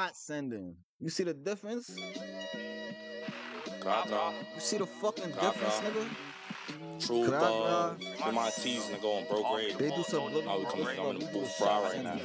shot sending. You see the difference? Gra. You see the fucking difference, nigga? True, with my T's, nigga, on broke grade. They do subliminal. Now we coming in the booth fry right now.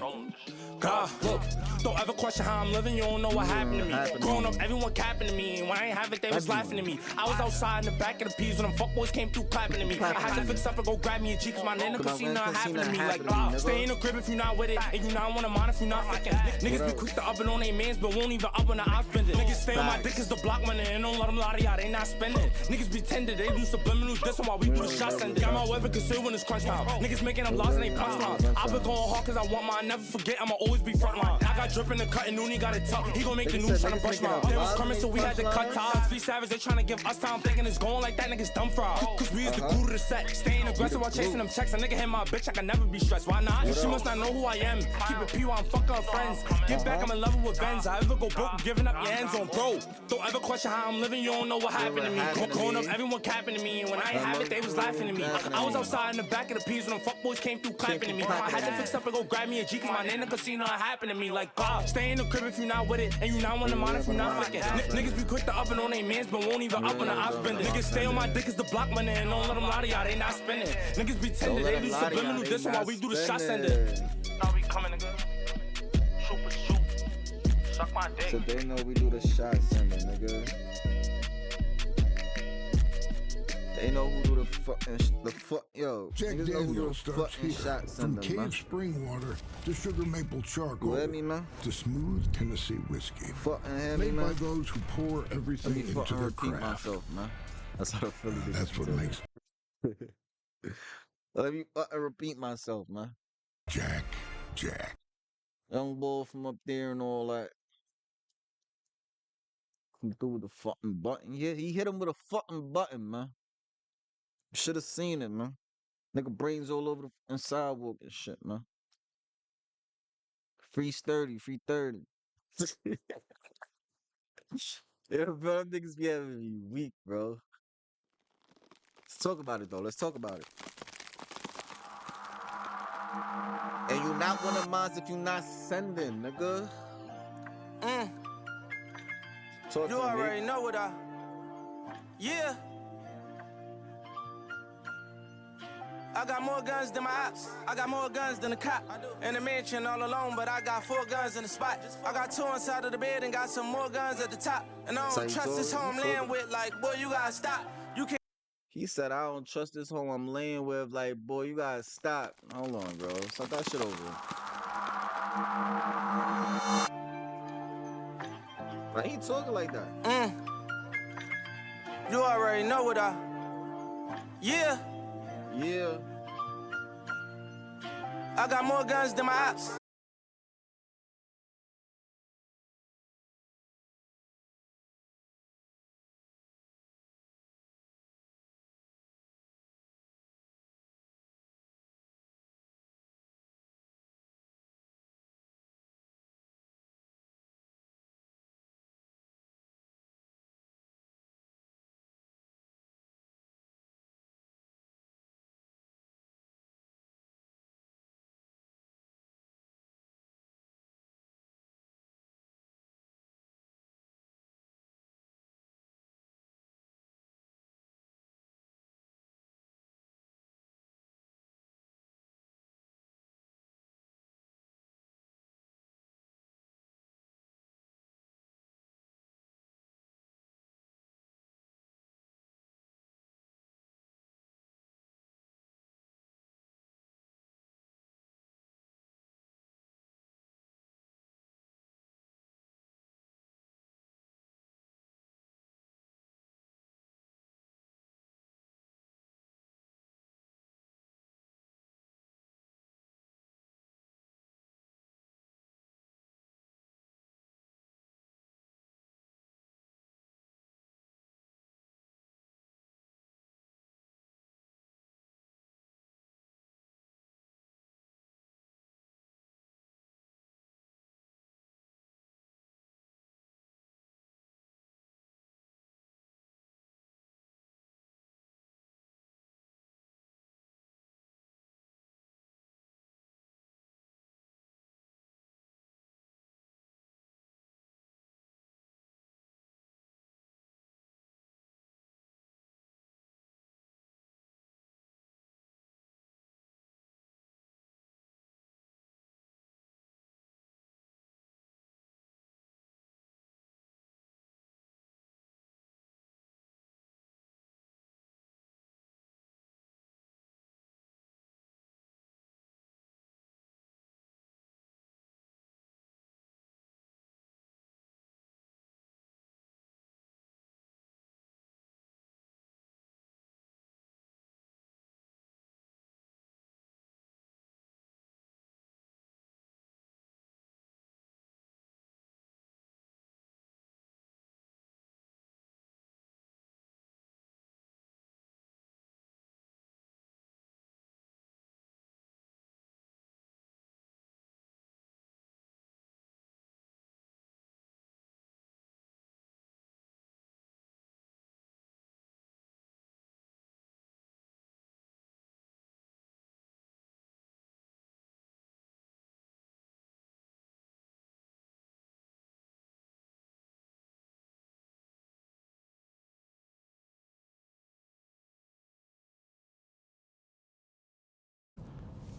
Look, don't ever question how I'm living, you don't know what happened to me. Growing up, everyone capping to me, and when I ain't have it, they was laughing at me. I was outside in the back of the peas when them fuckboys came through clapping at me. I had to fix up and go grab me a G, cause my nana could see nothing happen to me. Like, stay in the crib if you not with it, and you not wanna mind if you not fucking. Niggas be quick to up and on their mans, but won't even up when I spend it. Niggas stay on my dick cause the block money, and don't let them lie to y'all, they not spending. Niggas be tender, they do subliminal dissing while we do the shots sending. Got my weather concealed when it's crunch time. Niggas making them laws and they punchlines. I've been going hard cause I want mine, never forget, I'ma always be frontline. I got drip in the cut and Nooney got it tough. He gon' make the news tryna brush mine. They was coming so we had to cut ties. Three Savage, they tryna give us time. Thinking it's going like that, niggas dumb fried. Cause we is the glue to the set. Staying aggressive while chasing them checks. A nigga hit my bitch, I can never be stressed. Why not? She must not know who I am. Keep it P while I'm fucking her friends. Get back, I'm in love with Benz. I ever go broke, giving up your hands on bro. Don't ever question how I'm living, you don't know what happened to me. Growing up, everyone capping to me. And when I ain't have it, they was laughing at me. I was outside in the back of the peas when them fuckboys came through clapping at me. I had to fix up and go grab me a G cause my nana could see nothing happen to me. Like, God, stay in the crib if you not with it, and you not wanna mind if you not fucking. Niggas be quick to up and on their mans, but won't even up when I spend it. Niggas stay on my dick cause the block money, and don't let them lie to y'all, they not spending. Niggas be tender, they do subliminal this while we do the shot sending. Now we coming, nigga. Shoot for shoot. Suck my dick. So they know we do the shot sending, nigga. They know who do yo. Jack Daniels starts here. Shot From sending, cave man. spring water to sugar maple charcoal You hear me, man? to smooth Tennessee whiskey. Fucking hear me, Made by man? those who pour everything Let me into fucking their repeat craft. myself, man. That's how the Philly niggas That's what tell me. makes Let me fucking repeat myself, man. Jack. Young boy from up there and all that. Come through with the fucking button. Yeah, he hit him with a fucking button, man. Should have seen it, man. Nigga brains all over the sidewalk and shit, man. Free sturdy. Yeah, bro, them niggas be having me weak, bro. Let's talk about it, though. Let's talk about it. And you not one of mine if you not sending, nigga. Talk You to already me. know what Yeah. I got more guns than my ops. I got more guns than a cop. In the mansion all alone, but I got 4 guns in the spot. I got 2 inside of the bed and got some more guns at the top. And I don't trust this home laying with, like, boy, you gotta stop. You can't. He said, I don't trust this home I'm laying with. Like, boy, you gotta stop. Hold on, bro. Stop that shit over. I ain't talking like that. You already know what Yeah. I got more guns than my ops.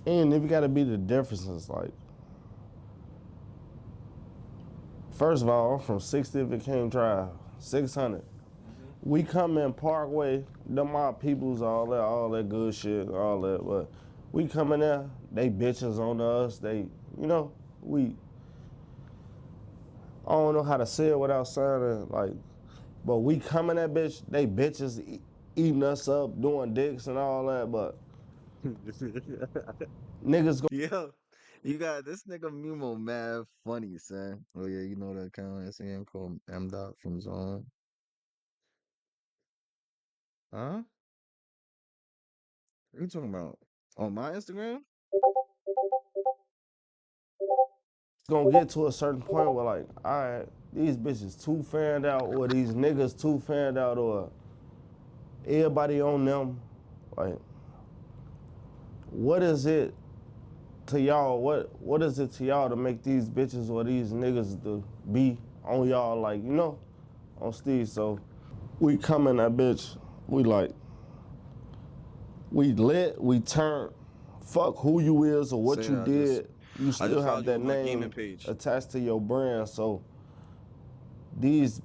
And if you gotta be the differences, like, first of all, I'm from 60th and King Drive, 600. We come in Parkway, them our peoples, all that good shit, all that, but we come in there, they bitches on us, they, you know, I don't know how to say it without sounding like, but we come in that bitch, they bitches eating us up, doing dicks and all that, but niggas go Yo, you got this nigga Memo mad funny, son. Oh yeah, you know that account on Instagram called M. Dot from Zone. Huh? What you talking about? On my Instagram? gonna get to a certain point where like, all right, these bitches too fanned out, or these niggas too fanned out, or everybody on them. Like, what is it to y'all? What is it to y'all to make these bitches or these niggas to be on y'all? Like, you know, on Steve. So we come in that bitch. We like, we lit. We turn. Fuck who you is or what Say you that. did. You I still just have followed you that on my gaming name page. attached to your brand. So these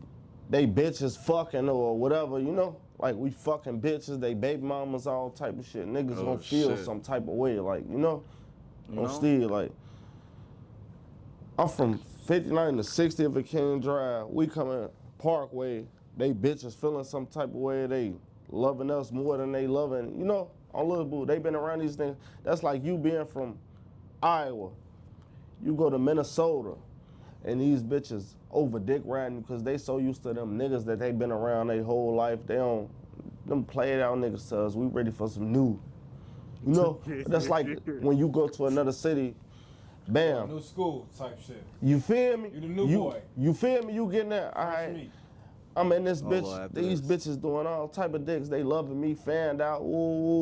they bitches fucking or whatever, you know? Like we fucking bitches, they baby mamas, all type of shit. Niggas Oh gonna feel shit. some type of way, like, you know? You On know? Steve, like, I'm from 59 to 60th of King Drive. We coming Parkway, they bitches feeling some type of way, they loving us more than they loving, you know? On Little Boo, they been around these things. That's like you being from Iowa. You go to Minnesota, and these bitches over dick riding because they so used to them niggas that they been around their whole life. They don't, them played out niggas to us. We ready for some new. You know, that's like when you go to another city, bam. New school type shit. You feel me? You the new boy. You feel me? You getting there? All Fresh right. meat. I'm in this Oh, bitch. well, after These this. bitches doing all type of dicks. They loving me, fanned out, ooh,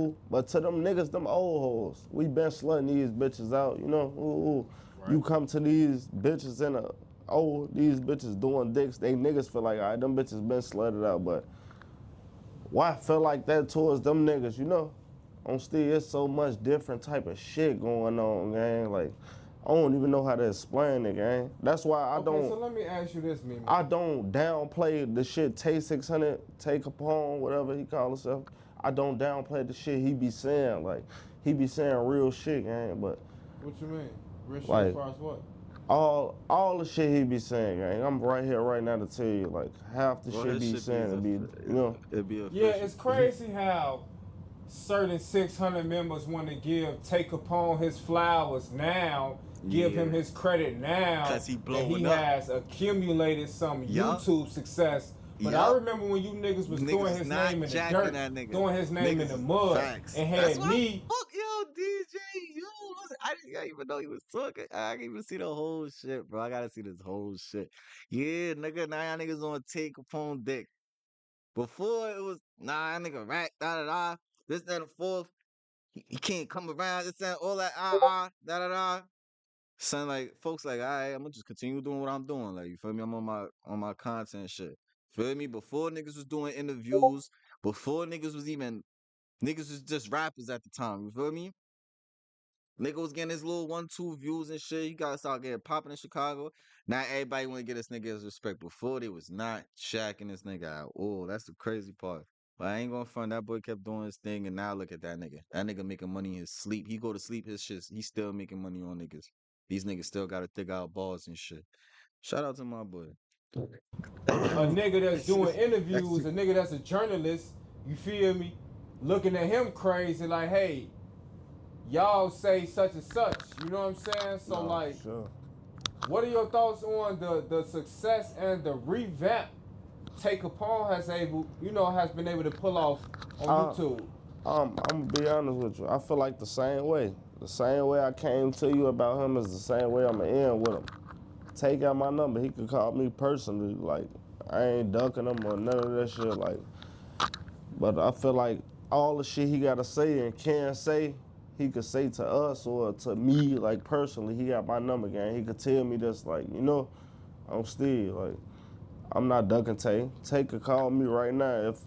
ooh. But to them niggas, them old hoes, we been slutting these bitches out, you know, ooh, ooh. Right. You come to these bitches in a, oh, these bitches doing dicks. They niggas feel like, all right, them bitches been slutted out, but why I feel like that towards them niggas, you know? On Steve, it's so much different type of shit going on, gang. Like, I don't even know how to explain it, gang. That's why I Okay, don't. so let me ask you this, Meme. I don't downplay the shit Tay 600, Tay Capone, whatever he call himself. I don't downplay the shit he be saying. Like, he be saying real shit, gang. But What you mean? Real shit like, as far as what? all the shit he be saying, gang. I'm right here right now to tell you, like, half the Well, shit his be shit saying to be, you know. it'd be Yeah, official. it's crazy how certain 600 members want to give Take Capone his flowers now, give him his credit now 'Cause he that blowing he up. has accumulated some Yup. YouTube success. But I Yup. remember when you niggas was Niggas throwing is his not name in the jacking dirt, that nigga. throwing his name in Niggas the is mud, facts. and That's had why me. fuck yo DJ U. I didn't even know he was talking. I didn't even see the whole shit, bro. I gotta see this whole shit. Yeah, nigga, now y'all niggas on take upon dick. Before it was nah, nigga rack, da da da. This, that, and the fourth. He can't come around. This, that, all that, da da da. Son, like folks, like, all right, I'm gonna just continue doing what I'm doing. Like, you feel me? I'm on my content shit. Feel me? Before niggas was doing interviews, before niggas was just rappers at the time. You feel me? Nigga was getting his little 1, 2 views and shit. You gotta start getting popping in Chicago. Now everybody wanna get this nigga his respect. Before they was not shacking this nigga out. Oh, that's the crazy part. But I ain't gonna front. That boy kept doing his thing, and now look at that nigga. That nigga making money in his sleep. He go to sleep, his shit. He still making money on niggas. These niggas still gotta thick out balls and shit. Shout out to my boy. A nigga that's doing interviews, a nigga that's a journalist, you feel me? Looking at him crazy like, hey, y'all say such and such. You know what I'm saying? So like, Sure. what are your thoughts on the success and the revamp Take Capone has been able to pull off on YouTube? I'm gonna be honest with you. I feel like the same way. The same way I came to you about him is the same way I'ma end with him. Take out my number. He could call me personally. Like, I ain't ducking him or none of that shit. Like, but I feel like all the shit he gotta say and can say, he could say to us or to me, like personally. He got my number, gang. He could tell me this, like, you know, I'm still like, I'm not ducking Tay. Tay could call me right now if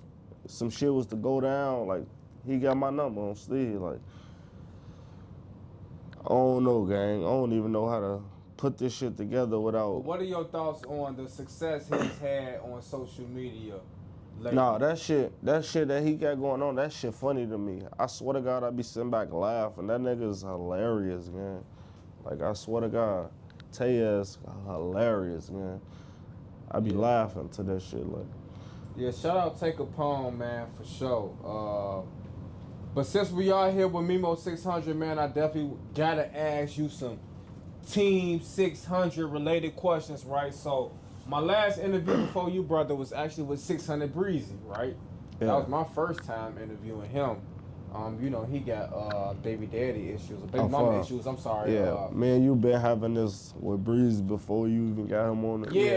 some shit was to go down. Like, he got my number on still. Like, I don't know, gang. I don't even know how to put this shit together without. But what are your thoughts on the success he's had on social media lately? Nah, that shit that he got going on, that shit funny to me. I swear to God, I be sitting back laughing. That nigga's hilarious, man. Like, I swear to God, Tayez hilarious, man. I be laughing to that shit, like. Yeah, shout out Take a Poem, man, for sure. But since we are here with Mem600, man, I definitely gotta ask you some Team 600 related questions, right? So my last interview before you, brother, was actually with 600 Breezy, right? Yeah. That was my first time interviewing him. You know, he got baby daddy issues, baby mama issues, I'm sorry. Yeah, man, you been having this with Breeze before you even got him on it. Yeah.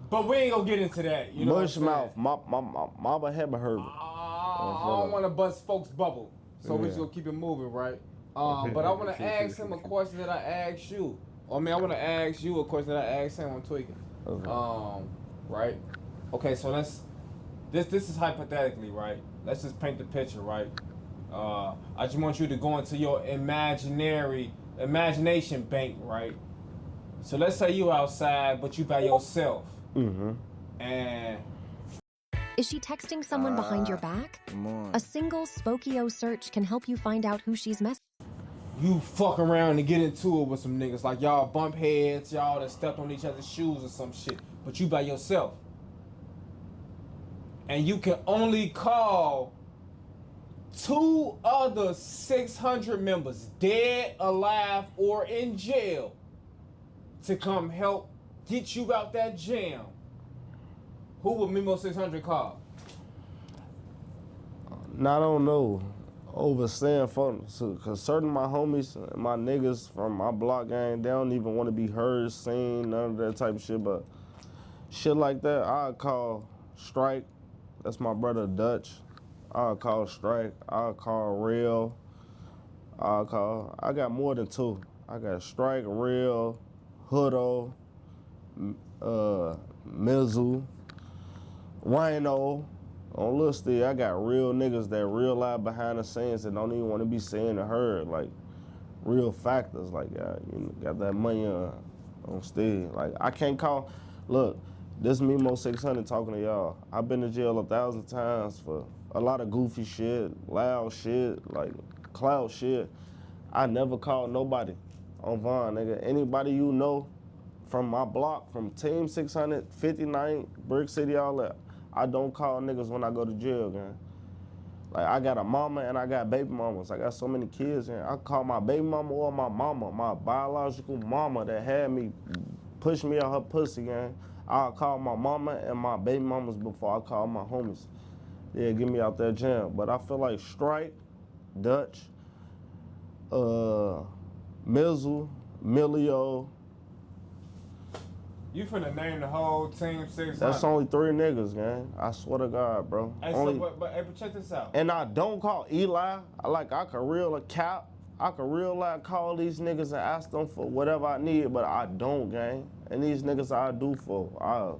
But we ain't gonna get into that, you know. Mush mouth, my head hurt me. I don't want to bust folks' bubble, so we just gonna keep it moving, right? But I want to ask him a question that I asked you. I mean, I want to ask you a question that I asked him on Tweaking. Okay. Right? Okay, so this is hypothetically, right? Let's just paint the picture, right? I just want you to go into your imagination bank, right? So let's say you outside, but you by yourself. Mm-hmm. And is she texting someone behind your back? Come on. A single Spokio search can help you find out who she's messaging. You fuck around and get into it with some niggas, like y'all bump heads, y'all that stepped on each other's shoes or some shit, but you by yourself. And you can only call 2 other 600 members, dead, alive, or in jail, to come help get you out that jam. Who would Mem600 call? I don't know. Overstaying fun, cause certain of my homies, my niggas from my block gang, they don't even want to be heard, seen, none of that type of shit. But shit like that, I'd call Strike. That's my brother Dutch. I'll call Strike. I'll call Real. I got more than 2. I got Strike, Real, Hoodo, Mizzle, Rhino. On Lil Steve, I got real niggas that real live behind the scenes that don't even want to be seen or heard. Like, real factors. Like, you got that money on Steve. Like, I can't call. Look, this Mem600 talking to y'all. I've been to jail 1,000 times for a lot of goofy shit, loud shit, like cloud shit. I never called nobody on Vaughn, nigga. Anybody you know from my block, from Team 600, 59, Brick City, all that. I don't call niggas when I go to jail, man. Like, I got a mama and I got baby mamas. I got so many kids, man. I call my baby mama or my mama, my biological mama that had me, push me out her pussy, man. I'll call my mama and my baby mamas before I call my homies. Yeah, get me out that jam. But I feel like Strike, Dutch, Mizzle, Milio. You finna name the whole Team 600. That's only 3 niggas, gang. I swear to God, bro. Hey, only, but check this out. And I don't call Eli. I could real a cap. I could real like call these niggas and ask them for whatever I need, but I don't, gang. And these niggas I do for. I'll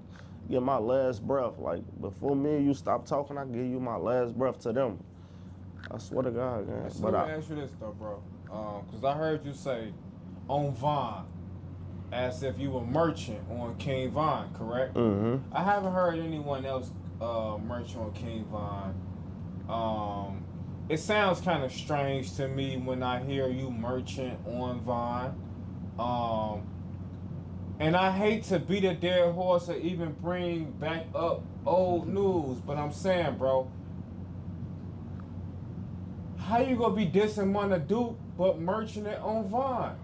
get my last breath. Like, before me and you stop talking, I give you my last breath to them. I swear to God, gang. So let me ask you this though, bro. Cause I heard you say on Vaughn, as if you were merchant on King Von, correct? Mm-hmm. I haven't heard anyone else merchant on King Von. It sounds kind of strange to me when I hear you merchant on Vaughn. And I hate to beat a dead horse or even bring back up old news, but I'm saying, bro, how you gonna be dissing Mona Duke but merchant it on Vaughn?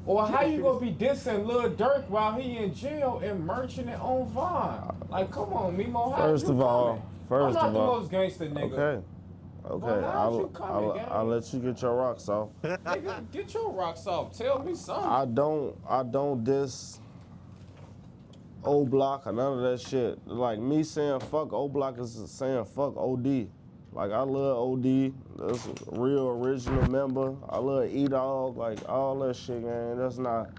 Or how you gonna be dissing Lil Durk while he in jail and merchant it on Vaughn? Like, come on, Memo, how First you of all, coming? I'm not the most gangster nigga. Okay, I'll let you get your rocks off. Nigga, get your rocks off. Tell me something. I don't diss O Block or none of that shit. Like, me saying fuck O Block is saying fuck OD. Like, I love OD. That's a real original member. I love E-Dog, like all that shit, gang. That's not.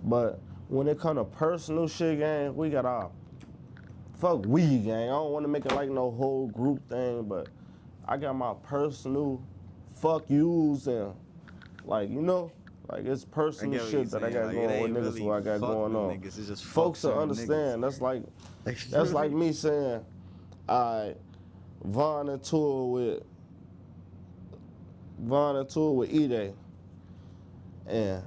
But when it come to personal shit, gang, we got our fuck we, gang. I don't want to make it like no whole group thing, but I got my personal fuck yous and like, you know, like it's personal shit that I got going with niggas who I got going on. Niggas, it's just Folks will understand. That's like me saying, I Von and tour with E-Day. And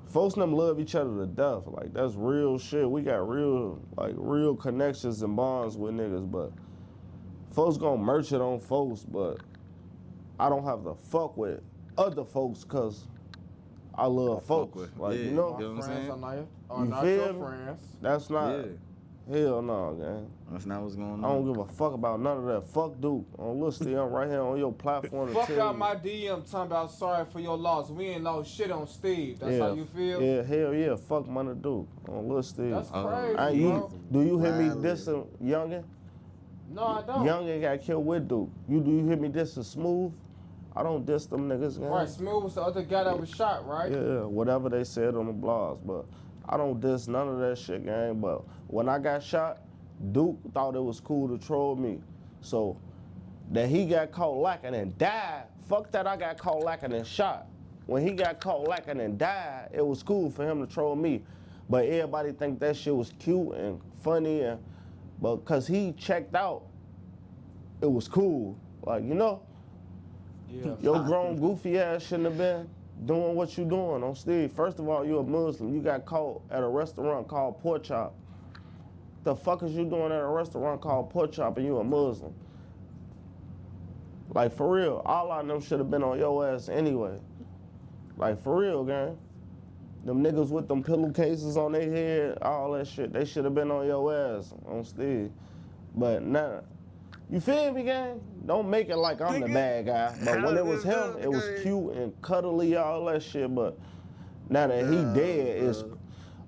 folks them love each other to death. Like that's real shit. We got real connections and bonds with niggas, but folks gonna merch it on folks, but I don't have to fuck with other folks cause I love folks. Like, yeah, you know? My friends are You not feel your me? friends. That's not, hell no, gang. That's not what's going on. I don't give a fuck about none of that. Fuck Duke. On Lil Steve, I'm right here on your platform to Fuck tell out you. my DM talking about sorry for your loss. We ain't lost shit on Steve. That's how you feel? Yeah, hell yeah. Fuck Money Duke on Lil Steve. That's crazy, bro. Do you hear me dissing Youngin? No, I don't. Youngin got killed with Duke. Do you hear me dissing Smooth? I don't diss them niggas, gang. Right, Smooth was the other guy that was shot, right? Yeah, whatever they said on the blogs, but I don't diss none of that shit, gang. But when I got shot, Duke thought it was cool to troll me. So that he got caught lacking and died, fuck that I got caught lacking and shot. When he got caught lacking and died, it was cool for him to troll me. But everybody think that shit was cute and funny, but cause he checked out, it was cool. Like, you know? Yeah. Your grown goofy ass shouldn't have been doing what you doing on Steve. First of all, you a Muslim. You got caught at a restaurant called Pork Chop. The fuck is you doing at a restaurant called Pork Chop and you a Muslim? Like, for real, all of them should have been on your ass anyway. Like, for real, gang. Them niggas with them pillowcases on their head, all that shit, they should have been on your ass on Steve. But nah. You feel me, gang? Don't make it like I'm the bad guy. But when it was him, it was cute and cuddly, all that shit. But now that he dead, it's,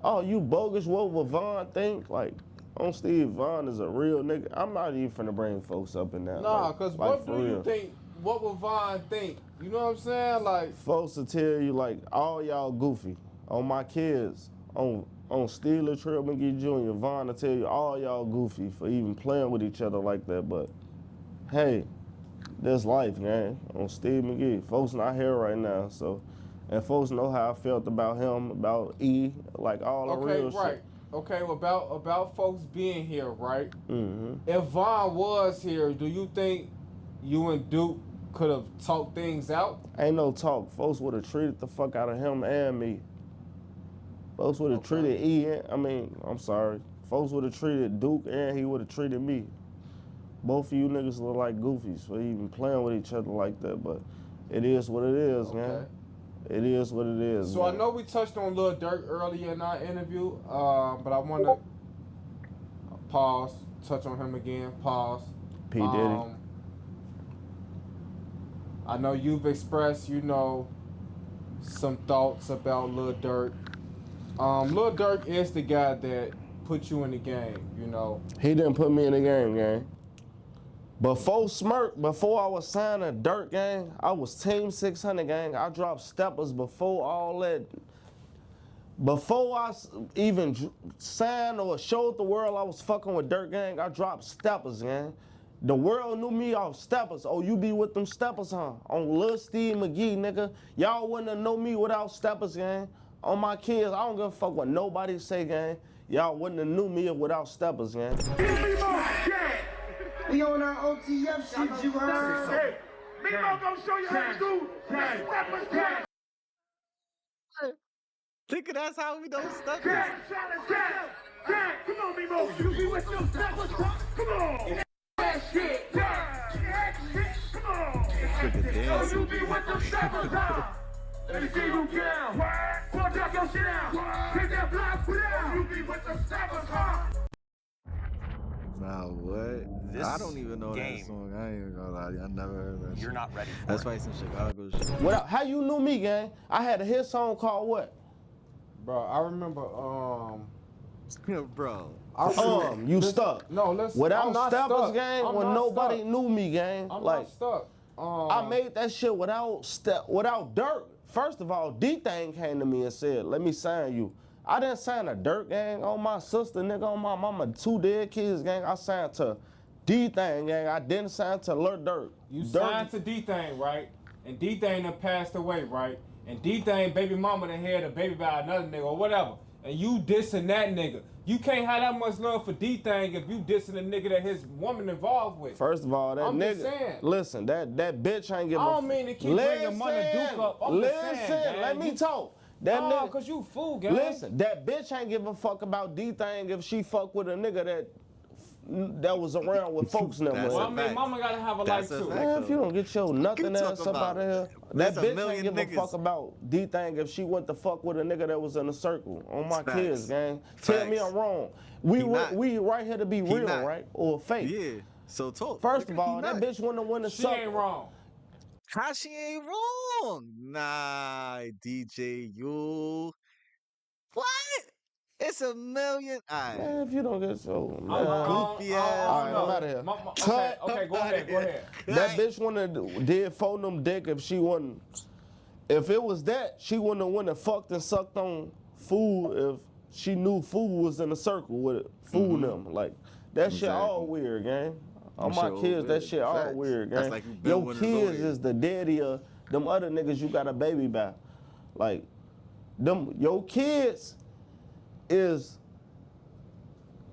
oh, you bogus, what would Von think? Like, on Steve, Von is a real nigga. I'm not even finna bring folks up in that. Nah, cause what do you think, what would Von think? You know what I'm saying? Like, folks will tell you, like, all y'all goofy. On my kids, on Steeler, Trill McGee Jr., Von will tell you all y'all goofy for even playing with each other like that. But hey, this life, man. On Steve McGee, folks not here right now, so, and folks know how I felt about him, about E, like all the real shit. Okay, well, about folks being here, right? Mm-hmm. If Von was here, do you think you and Duke could have talked things out? Ain't no talk. Folks would have treated the fuck out of him and me. Folks would have treated folks would have treated Duke and he would have treated me. Both of you niggas look like goofies for even playing with each other like that, but it is what it is, man. It is what it is. So man. I know we touched on Lil Durk earlier in our interview, but I want to pause, touch on him again, pause. P. Diddy. I know you've expressed, you know, some thoughts about Lil Durk. Lil Durk is the guy that put you in the game, you know. He didn't put me in the game, gang. Before I was signed to Durk, gang, I was Team 600, gang. I dropped steppers before all that. Before I even signed or showed the world I was fucking with Durk, gang, I dropped steppers, gang. The world knew me off steppers. Oh, you be with them steppers, huh? On Lil Steve McGee, nigga. Y'all wouldn't have known me without steppers, gang. On my kids, I don't give a fuck what nobody say, gang. Y'all wouldn't have knew me without steppers, gang. We on our OTF shit, you heard? Hey, Memo gonna show you how to do steppers, gang. Think that's how we don't step. Gang, come on, Memo. You be with your steppers, come on. That shit, come on. Oh, you be with them steppers, Let me see you down. Go drop your shit out. Take that block, put out. You be with them steppers, Nah, what? I don't even know that song. I ain't even gonna lie. I never heard that. You're not ready for That's it. probably some Chicago shit. What? How you knew me, gang? I had a hit song called what? Bro, I remember, bro. You stuck. No, listen. Without steppers, gang, when nobody knew me, gang. I'm like, not stuck. I made that shit without Durk. First of all, D-Thing came to me and said, let me sign you. I didn't sign a Durk, gang, on my sister, nigga, on my mama, 2 dead kids, gang. I signed to D-Thing, gang. I didn't sign to Lil Durk. You signed to D-Thing, right? And D-Thing done passed away, right? And D-Thing baby mama done had a baby by another nigga or whatever. And you dissing that nigga. You can't have that much love for D-Thing if you dissing a nigga that his woman involved with. First of all, that I'm nigga. just saying. Listen, that bitch ain't giving. I don't mean to keep bringing money Duke up. I'm just saying, gang. Let me talk. That no, nigga, cause you fool, gang. Listen, that bitch ain't give a fuck about D-Thing if she fuck with a nigga that was around with folks in them. Well, I mean, mama gotta have a life too. Man, if you don't get your nothing ass up out of here, that bitch ain't give a fuck about D-Thing if she went to fuck with a nigga that was in a circle. On my kids, gang. Tell me I'm wrong. We right here to be real, right? Or fake. Yeah. So talk. First of all, that bitch wouldn't have won the She ain't wrong. How she ain't wrong? Nah, DJ U. What? It's a million. Right. Man, if you don't get so, man. Goofy ass. All right, I'm out of here. Okay, go ahead. That bitch wouldn't have did phone them dick if she wasn't. If it was that, she wouldn't have went and fucked and sucked on food if she knew food was in a circle with food them. Like, that shit all weird, gang. On my kids, that shit all weird, gang. Like your kids is the daddy of them other niggas you got a baby by. Like, your kids is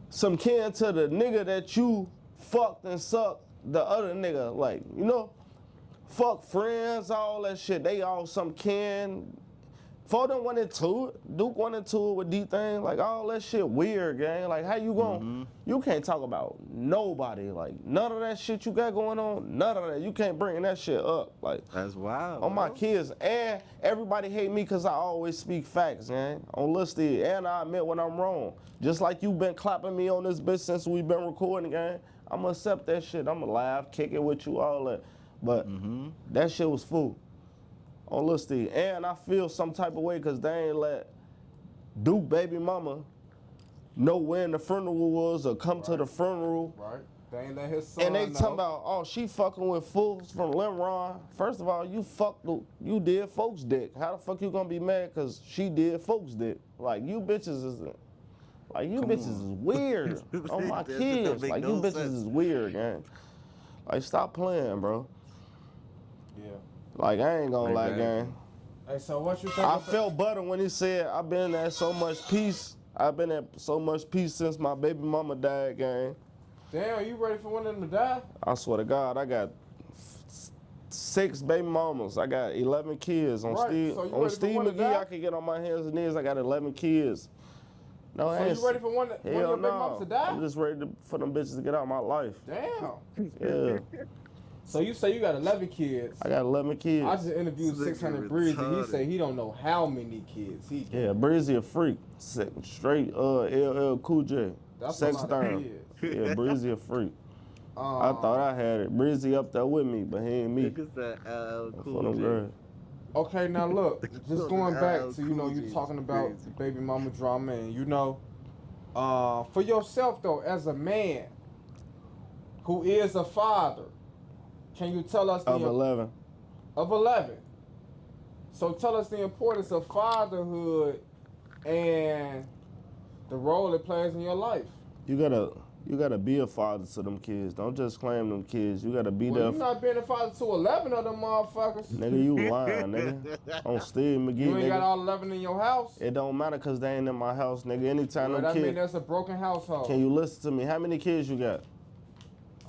some kin to the nigga that you fucked and sucked the other nigga. Like, you know, fuck friends, all that shit. They all some kin. For them went into it. Duke went into it with D-Thing. Like, all that shit weird, gang. Like, how you gon' you can't talk about nobody. Like, none of that shit you got going on, none of that. You can't bring that shit up. Like, that's wild. On my kids. And everybody hate me because I always speak facts, gang. On Listed. And I admit when I'm wrong. Just like you been clapping me on this bitch since we been recording, gang. I'ma accept that shit. I'ma laugh, kick it with you, all that. But that shit was fool. On Listed. And I feel some type of way because they ain't let Duke baby mama know when the funeral was or come to the funeral. Right. They ain't let his son and they know. talking about, oh, she fucking with fools from Limron. First of all, you did folks' dick. How the fuck you gonna be mad because she did folks' dick? Like, you bitches is weird. On my kids. Like, you bitches is weird, gang. Like, stop playing, bro. Yeah. Like, I ain't gonna lie, gang. Hey, so what you think I felt better when he said, I've been at so much peace. I've been at so much peace since my baby mama died, gang. Damn, you ready for one of them to die? I swear to God, I got 6 baby mamas. I got 11 kids. On Steve McGee, I can get on my hands and knees. I got 11 kids. No, so you ready for one of your baby mamas to die? I'm just ready for them bitches to get out of my life. Damn. Yeah. So you say you got 11 kids. I got 11 kids. I just interviewed 600 Breezy. He said he don't know how many kids he got. Yeah, Breezy a freak. Straight LL Cool J. That's Sex term. Yeah, Breezy a freak. I thought I had it. Breezy up there with me, but he ain't me. Okay, now look, just going back to, you talking about the baby mama drama and, for yourself though, as a man who is a father, can you tell us of 11? Of 11. So tell us the importance of fatherhood and the role it plays in your life. You gotta be a father to them kids. Don't just claim them kids. You gotta be there. You're not being a father to 11 of them motherfuckers. Nigga, you lying, nigga. On Steve McGee, You ain't nigga. got all 11 in your house? It don't matter because they ain't in my house, nigga. Anytime them That kids. mean that's a broken household. Can you listen to me? How many kids you got?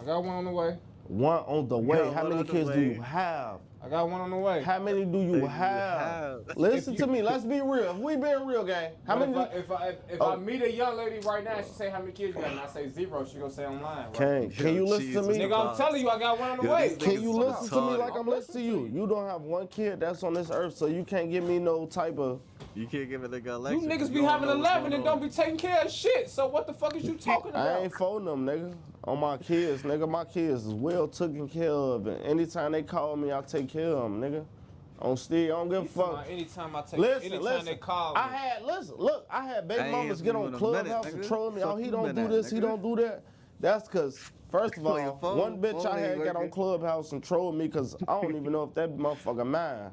I got one on the way. One on the way. How many kids do you have? I got one on the way. How many do you have? Listen to me. Let's be real. If we being real, gang. How many? If I meet a young lady right now, she say how many kids you got, and I say 0, she gonna say I'm lying. Right? Can you listen to me? Nigga, I'm telling you, I got one on the way. Can you listen to me like I'm listening to you? You don't have one kid that's on this earth, so you can't give me no type of. You can't give a nigga a lecture. You niggas be having 11 and don't be taking care of shit. So what the fuck is you talking about? I ain't phoning them, nigga. On my kids, nigga. My kids is well taken care of, and anytime they call me, I take care of them, nigga. On Steve, I don't give a fuck. Anytime I take, listen, they call me. I had baby mamas get on Clubhouse and troll me. Oh, he don't do this, he don't do that. That's because, first of all, one bitch I had got on Clubhouse and trolled me because I don't even know if that motherfucker mine.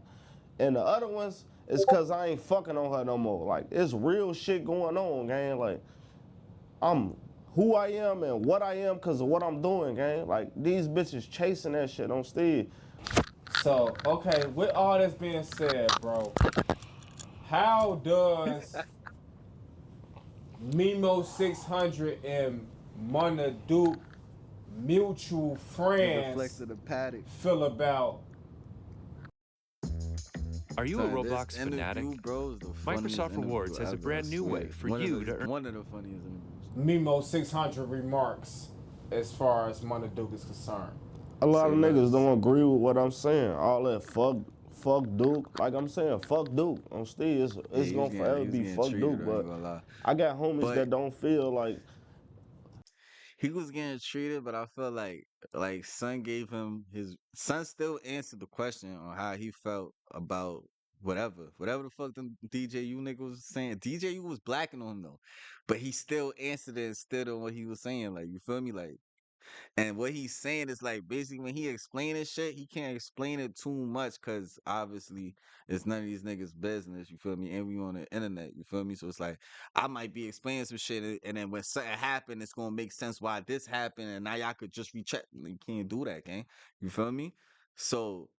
And the other ones, it's because I ain't fucking on her no more. Like, it's real shit going on, gang. Like, who I am and what I am because of what I'm doing, gang. Like, these bitches chasing that shit on Steve. So, okay, with all this being said, bro, how does Mem600 and Mona Duke mutual friends The paddock. feel about? Are you a Son, this Roblox fanatic? interview, bro, is the funniest Microsoft Rewards interview has a ever, I brand new swear. way for you to earn. One of the funniest interviews. Mem600 remarks as far as Mona Duke is concerned. A lot Say of niggas less. don't agree with what I'm saying. All that fuck Duke. Like I'm saying, fuck Duke. On Steve, it's gonna forever be fuck treated, Duke. I ain't But gonna lie. I got homies But that don't feel like he was getting treated, but I felt like Son gave him his Son still answered the question on how he felt about whatever the fuck the DJU nigga was saying. DJU was blacking on him though, but he still answered it instead of what he was saying. Like, you feel me? Like, and what he's saying is like basically when he explaining shit, he can't explain it too much because obviously it's none of these niggas' business. You feel me? And we on the internet. You feel me? So it's like I might be explaining some shit, and then when something happened, it's gonna make sense why this happened, and now y'all could just recheck. You can't do that, gang. You feel me? So.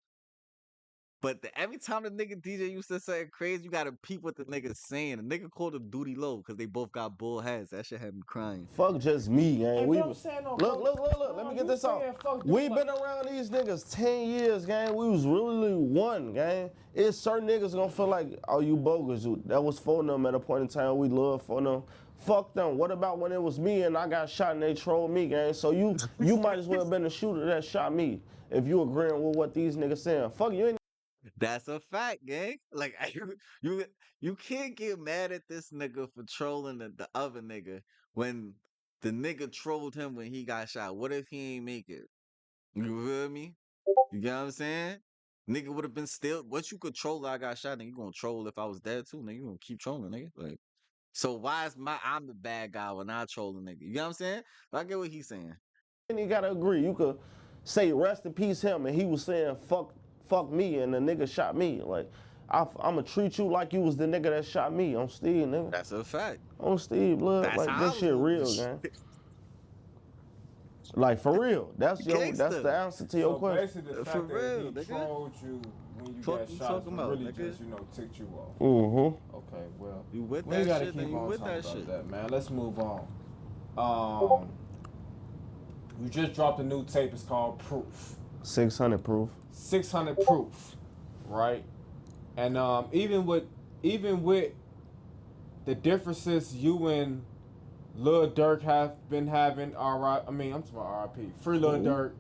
But every time the nigga DJ used to say crazy, you gotta peep what the nigga's saying. The nigga called him Duty Low because they both got bull heads. That shit had me crying. fuck just me, gang. Hey, We but I'm saying, no, look. Let me get this out. We been around these niggas 10 years, gang. We was really one, gang. It's certain niggas gonna feel like, oh, you bogus. That was for them at a point in time. We love for them. Fuck them. What about when it was me and I got shot and they trolled me, gang? So you might as well have been the shooter that shot me if you agreeing with what these niggas saying. Fuck you ain't. That's a fact, gang. Like you you can't get mad at this nigga for trolling the other nigga when the nigga trolled him when he got shot. What if he ain't make it? You feel me? You get what I'm saying? Nigga would have been still. What you could troll, I got shot. Nigga, you gonna troll if I was dead too. Nigga, you gonna keep trolling, nigga. Like, so why is I'm the bad guy when I troll a nigga? You get what I'm saying? I get what he's saying. You gotta agree. You could say rest in peace him, and he was saying fuck me, and the nigga shot me. Like I'ma treat you like you was the nigga that shot me on Steve, nigga. That's a fact. On Steve, blood. That's Like how this shit real, gang. Like for real. That's the answer to your So question. basically, the For fact that real, he nigga. trolled you when you Fuck got you shot talking about, really nigga? just, ticked you off. Mm-hmm. Okay, well, You with we that gotta shit, keep then you on with talking that about shit. that, man. Let's move on. You just dropped a new tape. It's called Proof. 600 proof. 600 Proof, right? And even with the differences you and Lil Durk have been having, I'm talking about RIP. Free Lil Durk.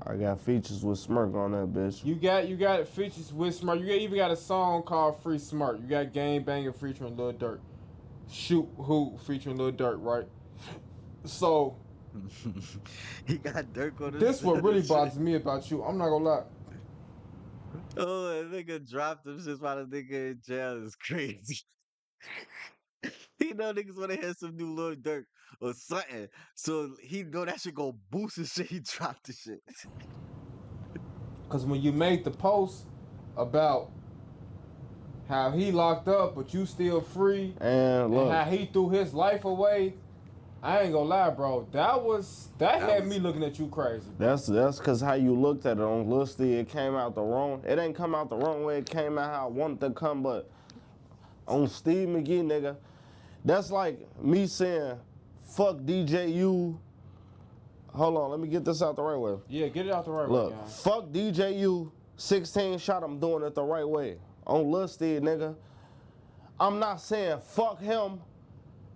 I got features with Smirk on that bitch. You got features with Smirk. You even got a song called Free Smirk. You got Game Banger featuring Lil Durk. Shoot Who featuring Lil Durk, right? So He got Dirk on his this what really shit. bothers me about you. I'm not gonna lie. Oh, that nigga dropped him just while the nigga in jail is crazy. He know niggas wanna hear some new Lil Durk or something. So he know that shit go boost his shit. He dropped the shit. Cause when you made the post about how he locked up but you still free, And look, how he threw his life away, I ain't gonna lie, bro. That had me looking at you crazy. that's cause how you looked at it on Lusty, it came out the wrong. It ain't come out the wrong way. It came out how I wanted to come, but on Steve McGee, nigga, that's like me saying, fuck DJ U. Hold on, let me get this out the right way. Yeah, get it out the right way, Look, guys. fuck DJ U. 16 shot, I'm doing it the right way. On Lusty, nigga. I'm not saying fuck him.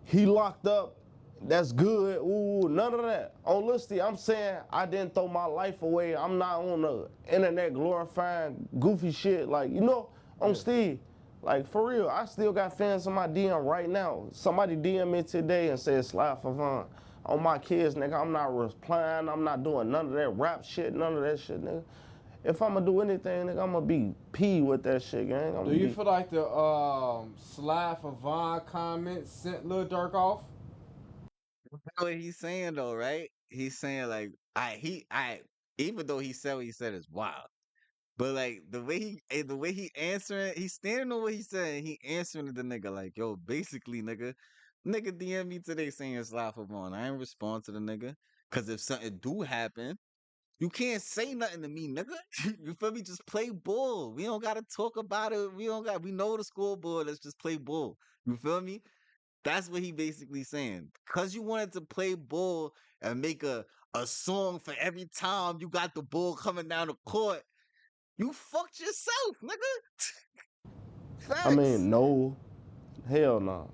He locked up. That's good. Ooh, none of that. On Lusty, I'm saying I didn't throw my life away. I'm not on the internet glorifying goofy shit. Like, on Steve. Like, for real, I still got fans in my DM right now. Somebody DM me today and said, Slap for fun. On my kids, nigga, I'm not replying. I'm not doing none of that rap shit, none of that shit, nigga. If I'm gonna do anything, nigga, I'm gonna be P with that shit, gang. Do you feel like the Slide for Vaughn comment sent Lil Durk off? What he's saying though, right? He's saying like even though he said what he said is wild. But like the way he answering, he's standing on what he said, and he answering the nigga like, yo, basically, nigga, Nigga DM me today saying slide for bone. I ain't respond to the nigga. Cause if something do happen, you can't say nothing to me, nigga. You feel me? Just play ball. We don't gotta talk about it. We know the scoreboard. Let's just play ball. You feel me? That's what he basically saying. Cause you wanted to play ball and make a song for every time you got the ball coming down the court, you fucked yourself, nigga. I Facts. mean, no. Hell no.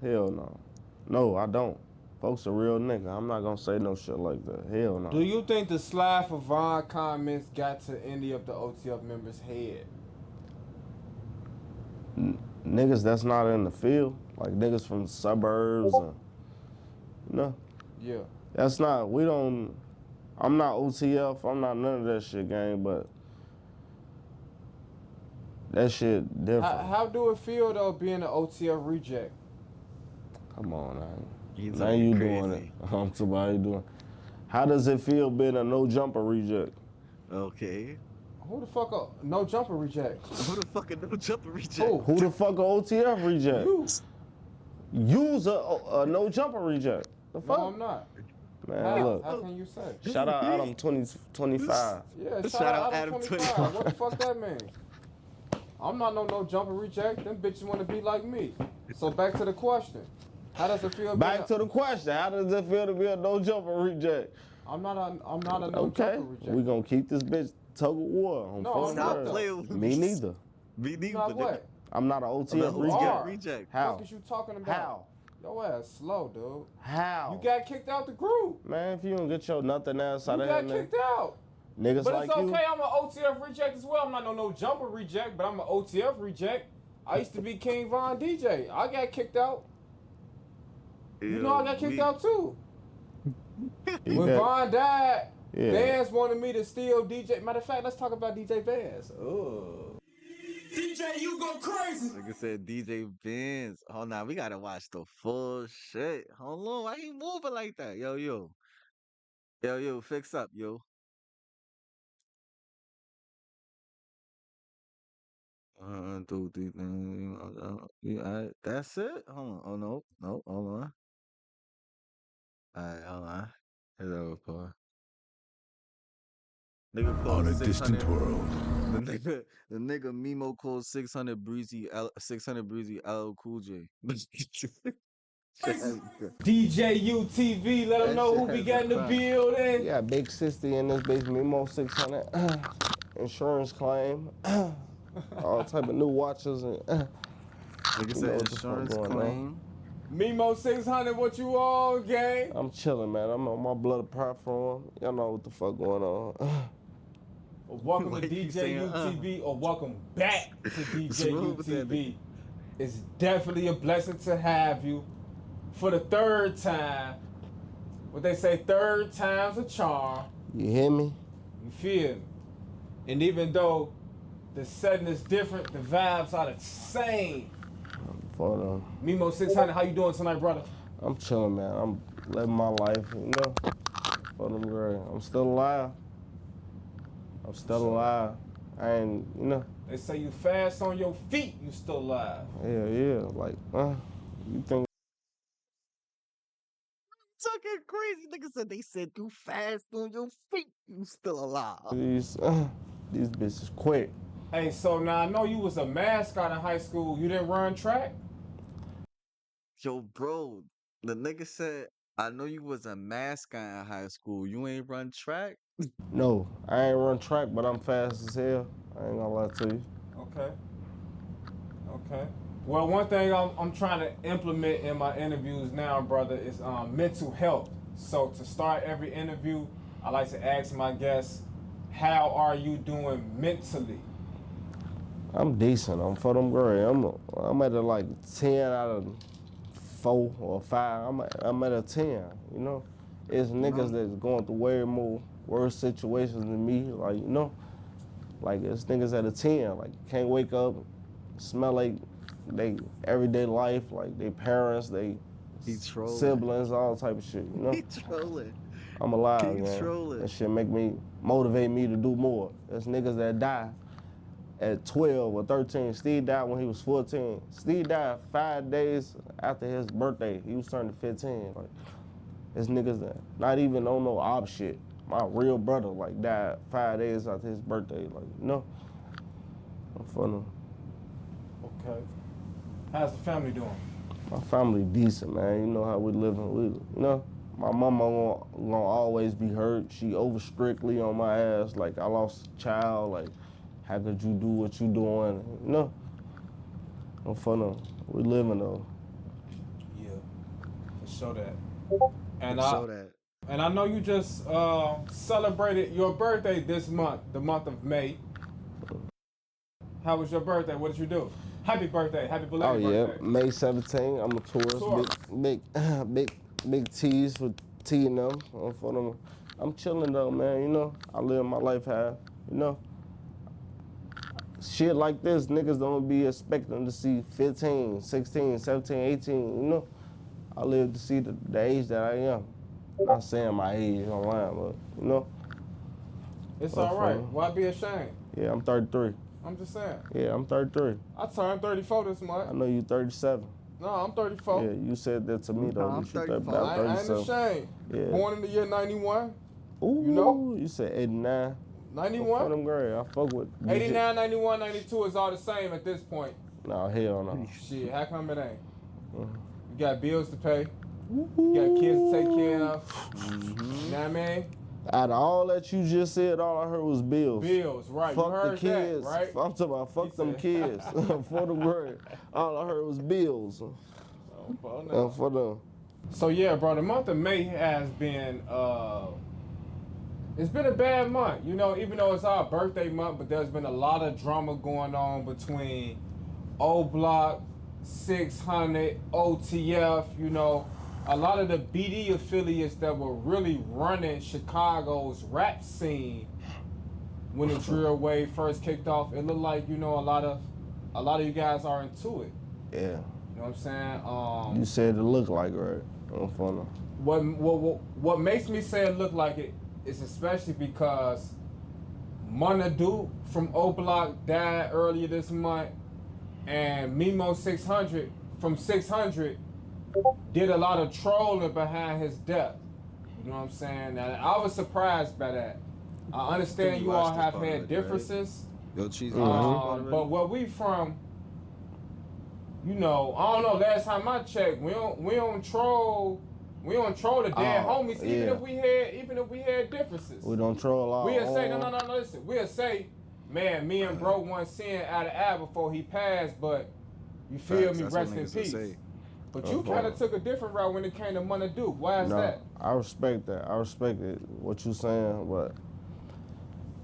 Hell no. No, I don't. Folks a real nigga. I'm not gonna say no shit like that. Hell no. Do you think the slide for Von comments got to any of the OTF members' head? Niggas that's not in the field, like niggas from the suburbs, and, you know. Yeah. That's not. We don't. I'm not OTF. I'm not none of that shit, gang. But that shit different. How do it feel though being an OTF reject? Come on, man. He's Now you crazy. doing it. I'm somebody doing. How does it feel being a no jumper reject? Okay. Who the fuck a no jumper reject? Who the fuck a no jumper reject? Who the fuck a OTF reject? You. You's a no jumper reject. The fuck? No, I'm not. Man, look. How can you say? Shout out Adam 25. Yeah, shout out Adam 25. What the fuck that mean? I'm not no jumper reject. Them bitches want to be like me. So back to the question. How does it feel? Back to the question. How does it feel to be a no jumper reject? I'm not a no Okay. jumper reject. We gonna keep this bitch tug of war. No, I'm Stop not. playing with Me neither. Me neither. You not what? I'm not an OTF You reject. reject. How? What is you talking about? How? Your ass slow, dude. How? You got kicked out the group. Man, if you don't get your nothing ass out You of got here, kicked out. niggas But like it's you. okay, I'm an OTF reject as well. I'm not no jumper reject, but I'm an OTF reject. I used to be King Von DJ. I got kicked out. You know I got kicked out too. When Von died, Vance wanted me to steal DJ. Matter of fact, let's talk about DJ Vance. Oh. DJ, you go crazy. Like I said, DJ Benz. Oh, now we gotta watch the full shit. Hold on, why he moving like that? Yo, fix up, yo. Do these things. That's it. Hold on. Oh no, hold on. All right, hold on. Here's over for. Nigga called On a 600. distant world. The nigga Memo called 600 Breezy L Cool J. DJ U TV, let them know who we got in the building. Yeah, Big 60 in this bitch, Mem600. Insurance claim. All type of new watches and Nigga said insurance claim. Mem600, what you on, gang? I'm chilling, man. I'm on my blood platform. Y'all know what the fuck going on. Welcome to DJ UTV, or welcome back to DJ UTV. It's definitely a blessing to have you for the third time. What they say, third time's a charm. You hear me? You feel me? And even though the setting is different, the vibes are the same. Mem600, how you doing tonight, brother? I'm chilling, man. I'm living my life, you know. For them great. I'm still alive. I ain't, you know. They say you fast on your feet, you still alive. Yeah. Like, you think. Talking crazy. Nigga said they said you fast on your feet, you still alive. These bitches quick. Hey, so now I know you was a mascot in high school. You didn't run track? Yo, bro, the nigga said, I know you was a mascot in high school. You ain't run track? No, I ain't run track, but I'm fast as hell. I ain't gonna lie to you. Okay. Well, one thing I'm trying to implement in my interviews now, brother, is mental health. So to start every interview, I like to ask my guests, how are you doing mentally? I'm decent. I'm for them great. I'm at a like 10 out of 4 or 5. I'm at a 10. You know, it's niggas that's going through way more worse situations than me. Like, you know, like it's niggas at a 10. Like can't wake up, smell like they everyday life, like they parents, they siblings, all type of shit. You know. He trolling. I'm alive, Keep man. trolling. That shit motivate me to do more. There's niggas that die at 12 or 13. Steve died when he was 14. Steve died 5 days after his birthday. He was turning 15. Like, this niggas that not even on no op shit. My real brother like died 5 days after his birthday. Like, no. I'm funny. Okay. How's the family doing? My family decent, man. You know how we living. You know, my mama gonna always be hurt. She over strictly on my ass. Like, I lost a child. Like, how could you do what you doing? You know, I'm funny. We living though. Yeah, for sure that. And I know you just celebrated your birthday this month, the month of May. How was your birthday? What did you do? Happy birthday! Happy belated birthday! Oh yeah, May 17. I'm a tourist. Big T's for T and them. For them. I'm chilling though, man. You know, I live my life half. You know, shit like this, niggas don't be expecting to see 15, 16, 17, 18. You know, I live to see the age that I am. Not saying my age online, but you know. It's all right. Why be ashamed? Yeah, I'm 33. I'm just saying. Yeah, I'm 33. I turned 34 this month. I know you 37. No, I'm 34. Yeah, you said that to me though. I'm 34. About 37. I ain't ashamed. Yeah. Born in the year 91. Ooh, you know? You said 89. 91? For them great. I fuck with 89, 91, 92 is all the same at this point. No, hell no. Shit, how come it ain't? You got bills to pay. You got kids to take care of. You know what I mean? Out of all that you just said, all I heard was bills. Bills, right. Fuck you heard the kids. that, right? I'm talking about fuck them kids. For the great. All I heard was bills. For them. So yeah, bro, the month of May has been it's been a bad month, you know, even though it's our birthday month, but there's been a lot of drama going on between O Block, 600, OTF, you know, a lot of the BD affiliates that were really running Chicago's rap scene when the drill wave first kicked off. It looked like, you know, a lot of you guys are into it. Yeah. You know what I'm saying? You said it looked like, right? What makes me say it look like it is especially because Munna Duke from O Block died earlier this month, and Mem600 from 600 did a lot of trolling behind his death. You know what I'm saying? And I was surprised by that. I understand you all have had differences, but where we from, you know, I don't know. Last time I checked, we don't troll the dead homies. Even if we had differences, we don't troll all. We'll say no. Listen, we'll say, man, me and bro wasn't seeing eye to eye before he passed, but you feel me, rest in peace. But you kind of took a different route when it came to Munna Duke. Why is that? I respect that. I respect it, what you saying, but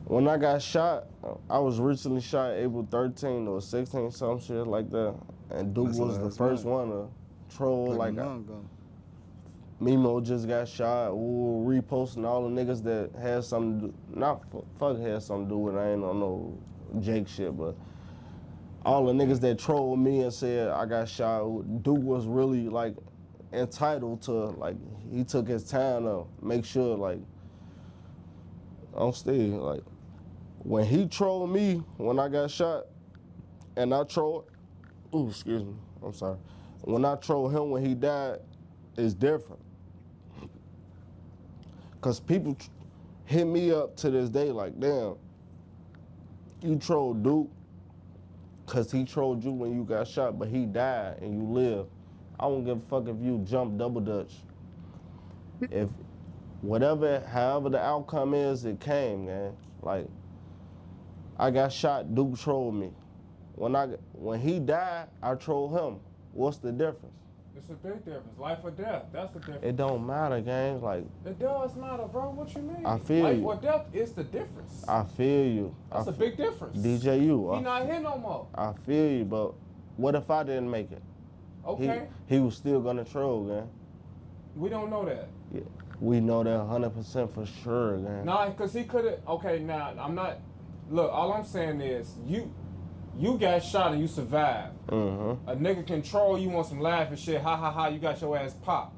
when I got shot, I was recently shot April 13 or 16, some shit like that. And Duke was the first one to troll. Like Memo just got shot. We were reposting all the niggas that had something to do, had something to do with it. I ain't on no Jake shit, but all the niggas that trolled me and said I got shot, Duke was really like entitled to, like, he took his time to make sure, like, I'm still, like, when he trolled me when I got shot, and I trolled, excuse me, I'm sorry. When I trolled him when he died, it's different. Cause people hit me up to this day like, damn, you trolled Duke cause he trolled you when you got shot, but he died and you live. I don't give a fuck if you jump double dutch. If however the outcome is, it came, man. Like, I got shot, Duke trolled me. When he died, I trolled him. What's the difference? It's a big difference. Life or death. That's the difference. It don't matter, gang. Like, it does matter, bro. What you mean? I feel Life you. or death is the difference. I feel you. That's a big difference. DJ U. He not here no more. I feel you, but what if I didn't make it? Okay. He was still gonna troll, man. We don't know that. Yeah. We know that 100% for sure, man. Nah, cause he could've. Okay, now I'm not. Look, all I'm saying is you got shot and you survived. Mm-hmm. A nigga can troll you on some laughing shit. Ha ha ha! You got your ass popped.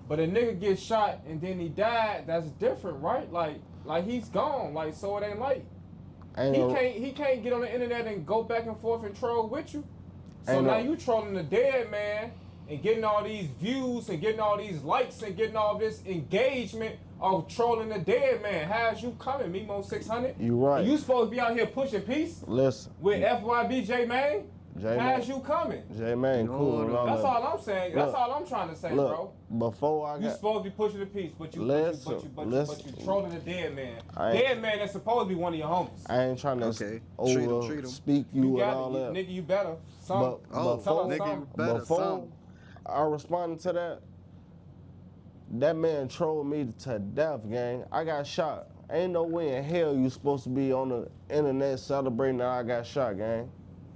But a nigga gets shot and then he died. That's different, right? Like he's gone. Like, so it ain't like He can't get on the internet and go back and forth and troll with you. So now you trolling the dead man and getting all these views and getting all these likes and getting all this engagement of trolling the dead man. How's you coming, Mem600? You right. And you supposed to be out here pushing peace? Listen. With FYB J-Man? How's you coming? J-Man cool. That's all I'm saying. That's all I'm trying to say, bro. Before I got... You supposed to be pushing the peace, but you trolling the dead man. Dead man that's supposed to be one of your homies. I ain't trying to speak you and all that. Nigga, you better. Before I responded to that, that man trolled me to death, gang. I got shot. Ain't no way in hell you supposed to be on the internet celebrating that I got shot, gang.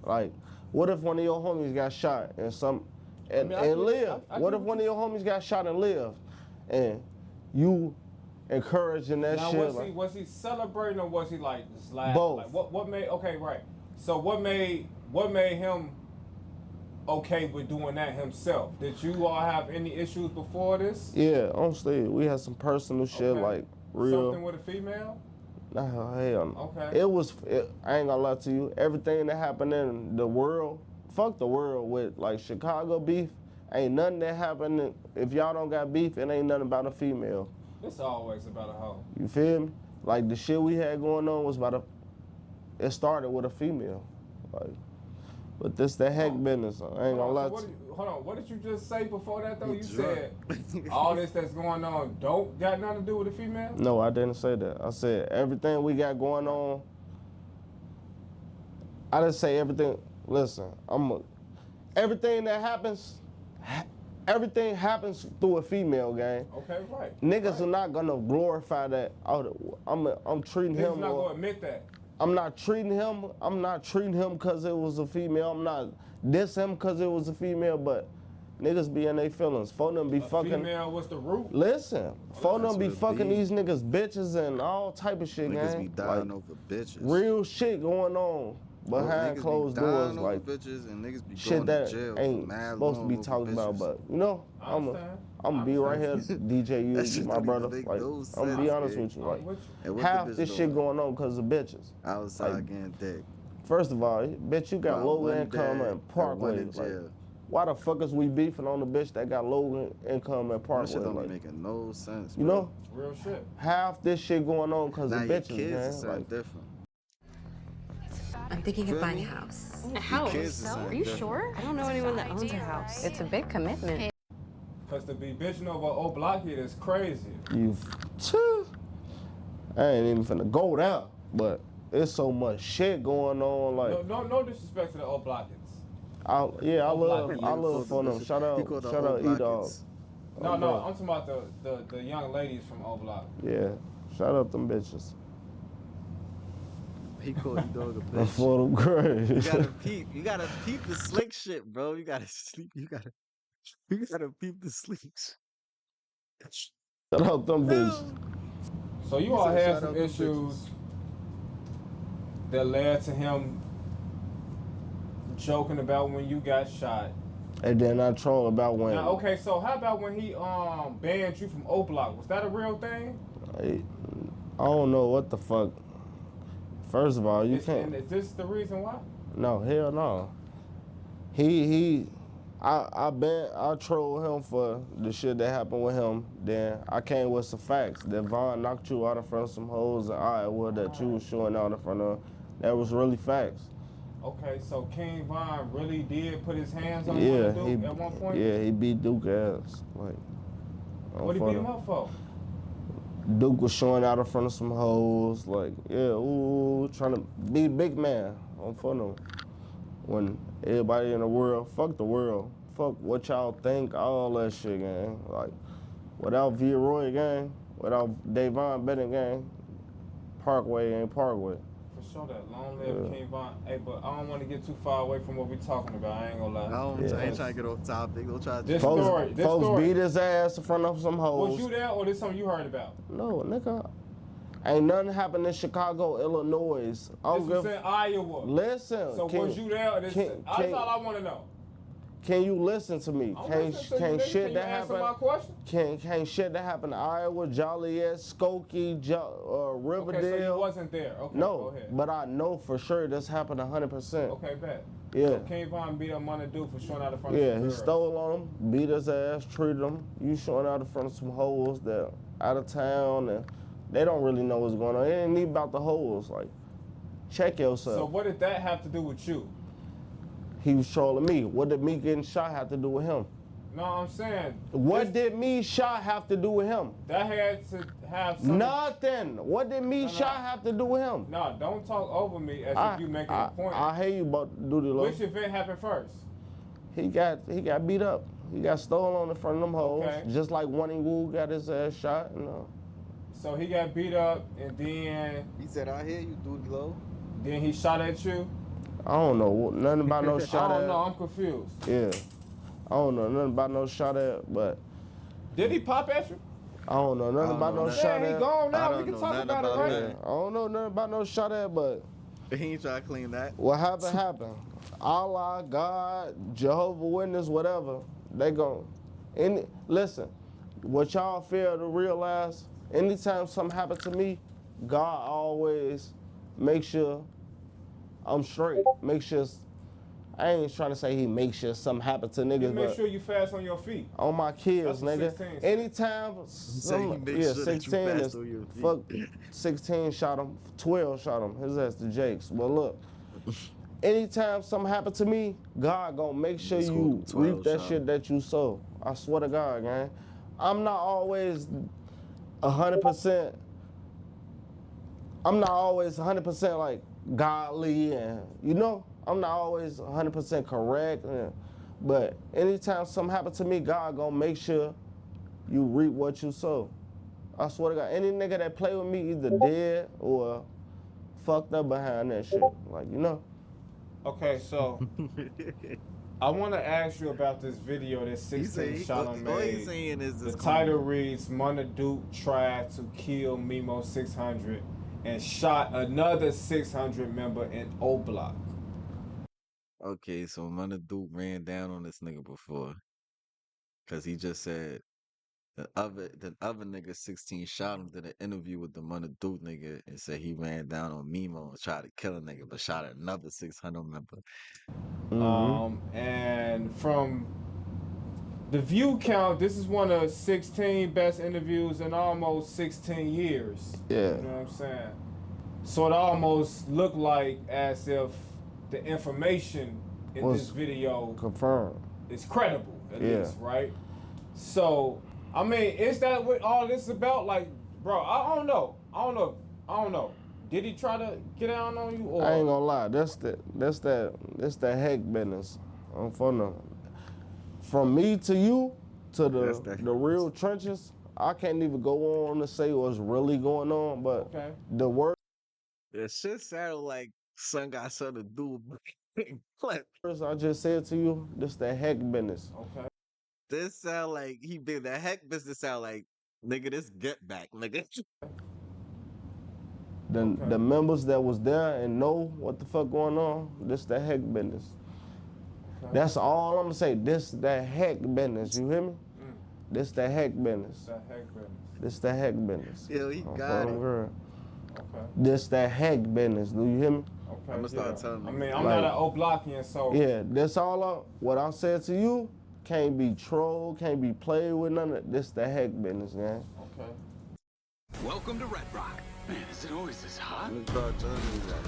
Like, what if one of your homies got shot and lived? What if one of your homies got shot and lived? And you encouraging that shit? Was he celebrating or was he like just laughing? Both. Like, what made? Okay, right. So what made him okay with doing that himself? Did you all have any issues before this? Yeah, honestly, we had some personal shit like real. Something with a female? Nah, hell no. Okay. I ain't gonna lie to you. Everything that happened in the world, fuck the world with like Chicago beef. Ain't nothing that happened. If y'all don't got beef, it ain't nothing about a female. It's always about a hoe. You feel me? Like the shit we had going on was it started with a female. Like, but this the heck business. I ain't gonna lie to you. Hold on, what did you just say before that though? You said all this that's going on don't got nothing to do with a female? No, I didn't say that. I said everything we got going on. I didn't say everything. Listen, everything that happens, everything happens through a female, gang. Okay, right. Niggas are not gonna glorify that. I'm treating him. Niggas not gonna admit that. I'm not treating him because it was a female. I'm not dissing him because it was a female, but niggas be in their feelings. For them be fucking. Female was the root. Listen, for them be fucking these niggas bitches and all type of shit, niggas gang. Be dying over bitches. Real shit going on behind closed doors, like bitches and niggas be shit going that to jail ain't supposed to be talking about. But you know, I'm gonna be right here, DJ U, my brother. Like, I'm gonna be honest with you. Like, half this shit going on because of bitches. Outside getting dick. First of all, bitch, you got low income and Parkway. Like, why the fuck is we beefing on the bitch that got low income and Parkway? That shit don't be making no sense. You know? Real shit. Half this shit going on because of bitches, kids man. Like different. I'm thinking of buying a house. A house? Are you sure? I don't know anyone that owns a house. It's a big commitment. Cause to be bitching over an old block here is crazy. I ain't even finna go there, but there's so much shit going on. Like no disrespect to the old blockets. I love for them. Shout out E-Dog. No, I'm talking about the young ladies from old block. Yeah, shout out them bitches. He called E-Dog a bitch. For them crazy. You gotta peep the slick shit, bro. You gotta peep the slick shit. Shout out them bitches. So you all had some issues that led to him joking about when you got shot. And then I troll about when. Now, okay, so how about when he banned you from O Block? Was that a real thing? I don't know what the fuck. First of all, you can't. And is this the reason why? No, hell no. I trolled him for the shit that happened with him. Then I came with some facts that Von knocked you out in front of some hoes in Iowa that you was showing out in front of. That was really facts. Okay, so King Von really did put his hands on Duke at one point? Yeah, he beat Duke ass. Like, what did he beat him up for? Duke was showing out in front of some hoes, like, trying to be big man on front of him. When everybody in the world, fuck the world, fuck what y'all think, all that shit, gang. Like, without Roy, gang, without Davon Bennett, gang, Parkway ain't Parkway. For sure, that long live King Von. Hey, but I don't want to get too far away from what we talking about. I ain't gonna lie. I ain't trying to get off topic. Don't try to. This story. Folks beat his ass in front of some hoes. Was you there, or this something you heard about? No, nigga. Ain't nothing happened in Chicago, Illinois. This was in Iowa. Listen. So was you there? That's all I want to know. Can you listen to me? Can't shit that answer happen? my question? Can't shit that happen to Iowa, Joliet, Skokie, Riverdale? Okay, so you wasn't there. Okay, no, go ahead. but I know for sure this happened 100%. Okay, bet. Yeah. So King Von beat up Money Dude for showing out in front of Yeah, some he girls. stole on him, beat his ass, treated him. You showing out in front of some hoes that out of town and they don't really know what's going on. It ain't even about the hoes. Like, check yourself. So what did that have to do with you? He was trolling me. What did me getting shot have to do with him? No, I'm saying. What did me shot have to do with him? That had to have something. Nothing. What did me shot have to do with him? No, don't talk over me as if you making a point. I hear you about Duty Low. Which event happened first? He got beat up. He got stolen on in front of them hoes. Okay. Just like Wonnie Woo got his ass shot. So he got beat up and then. He said, "I hear you, Duty Low." Then he shot at you. I don't know nothing about no shot at. I don't know. I'm confused. Yeah. I don't know nothing about no shot at, but. Did he pop at you? I don't know nothing about no shot at. He gone now. We can talk about it, right? I don't know nothing about no shot at, but. He ain't trying to clean that. What happened. Allah, God, Jehovah Witness, whatever, they gon'. Listen, what y'all fail to realize, anytime something happen to me, God always make sure I'm straight. Make sure, I ain't trying to say he makes sure something happen to niggas, He make but sure you fast on your feet. on my kids, nigga. 16. Anytime, 16 is, fuck, 16 shot him, 12 shot him, his ass to Jakes. But look, anytime something happen to me, God gonna make sure you reap that shit that you sow. I swear to God, gang. I'm not always 100%. I'm not always 100% like godly and, I'm not always 100% correct. But anytime something happen to me, God gonna make sure you reap what you sow. I swear to God, any nigga that play with me either dead or fucked up behind that shit. Like, Okay, so I want to ask you about this video that 16 shot on made. All he's saying is the title reads, Money Dude tried to kill Mem600 and shot another 600 member in O Block. Okay, so Money Dude ran down on this nigga before. Cause he just said the other nigga 16 shot him, did an interview with the Money Dude nigga and said he ran down on Memo and tried to kill a nigga, but shot another 600 member. And from the view count, this is one of 16 best interviews in almost 16 years. Yeah. You know what I'm saying? So it almost looked like as if the information in this video confirmed. Is credible, at least, right? So, I mean, is that what all this is about? Like, bro, I don't know. Did he try to get down on you? Or? I ain't gonna lie, that's that heck business. From me to you to the real trenches, I can't even go on to say what's really going on, but the word. That shit sounded like son got something to do with I just said to you, this the heck business. Okay. This sound like he did the heck business. Sound like nigga, this get back, nigga. The members that was there and know what the fuck going on, this the heck business. Okay. That's all I'm gonna say. This the heck business. You hear me? This the heck business. The heck business. This the heck business. Yeah, he got it. Okay. This the heck business. Do you hear me? Okay. I'm gonna start telling you. I mean, I'm not an O-Blockian, so. Yeah, that's all what I said to you. Can't be trolled, can't be played with, none of this the heck business, man. Okay. Welcome to Red Rock. Man, is it always this hot? Let's start telling niggas that.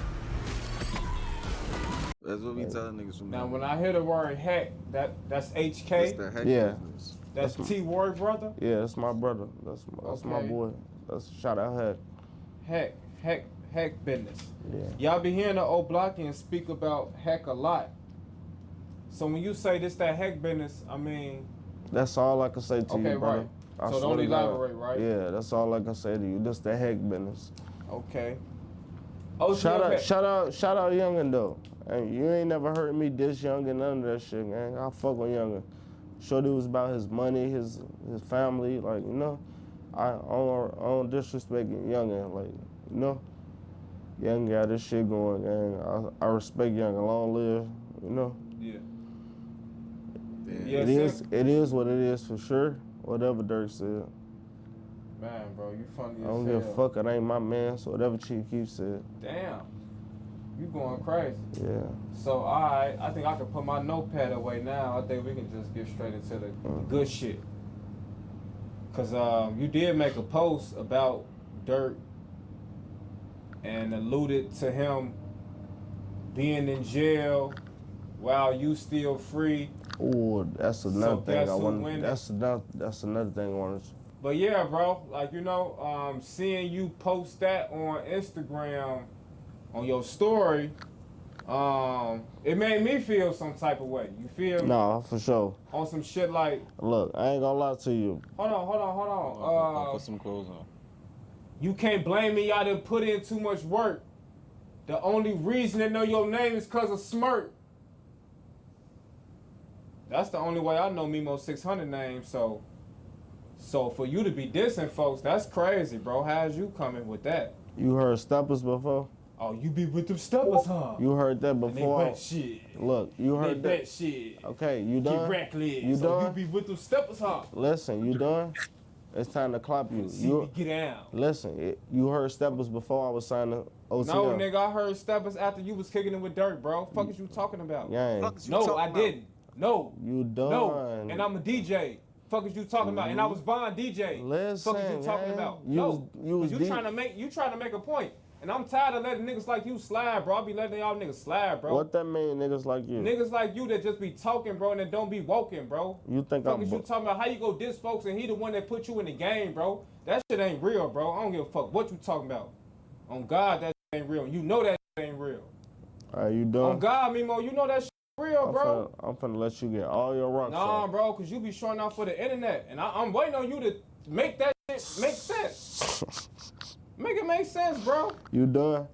That's what we telling niggas from now. When I hear the word heck, that's HK. That's the heck business. That's T-Word brother? Yeah, that's my brother. That's my boy. That's shout out heck. Heck business. Yeah. Y'all be hearing the O-Blockians speak about heck a lot. So when you say this that heck business, I mean. That's all I can say to you, brother. Right. So don't elaborate, right? Yeah, that's all I can say to you. This the heck business. Okay. Shout out Youngin though. And you ain't never heard me diss Youngin, none of that shit, man. I fuck with Youngin. Shorty was about his money, his family, like, I don't disrespect Youngin, like, Youngin got this shit going, and I respect Youngin, long live, Yeah. Yeah, it is what it is for sure. Whatever Dirk said. Man, bro, you funny as I don't hell. give a fuck, it ain't my man, so whatever Chief Keef said. Damn. You going crazy. Yeah. So, alright, I think I can put my notepad away now. I think we can just get straight into the good shit. Cause you did make a post about Dirk and alluded to him being in jail while you still free. Ooh, that's another thing I want. That's another thing I want to. But yeah, bro, like, you know, seeing you post that on Instagram on your story, it made me feel some type of way. You feel me? Nah, for sure. On some shit like. Look, I ain't gonna lie to you. Hold on. Put some clothes on. You can't blame me. I done put in too much work. The only reason they know your name is cause of Smirk. That's the only way I know Mem600 name. So for you to be dissing folks, that's crazy, bro. How's you coming with that? You heard steppers before? Oh, you be with them steppers, huh? You heard that before? And they bet shit. Look, you heard they that. Bet shit. Okay, you done? Get reckless. You so done? You be with them steppers, huh? Listen, you done? It's time to clap you. See me get out. Listen, you heard steppers before I was signing OTM. No, nigga, I heard steppers after you was kicking it with Dirk, bro. Fuck is you talking about? Yeah. No, I didn't. No. You done? No, and I'm a DJ. Fuck is you talking about? And I was Von DJ. Listen, fuck is you talking about? You trying to make a point. And I'm tired of letting niggas like you slide, bro. I be letting y'all niggas slide, bro. What that mean, niggas like you? Niggas like you that just be talking, bro, and that don't be woken, bro. You think fuck is you talking about? How you go diss folks and he the one that put you in the game, bro? That shit ain't real, bro. I don't give a fuck what you talking about. On God, that shit ain't real. You know that shit ain't real. Are you done? On God, Memo, you know that shit real, bro. I'm finna let you get all your rocks Nah, off. bro, cause you be showing out for the internet, and I'm waiting on you to make that shit make sense. Make it make sense, bro. You done?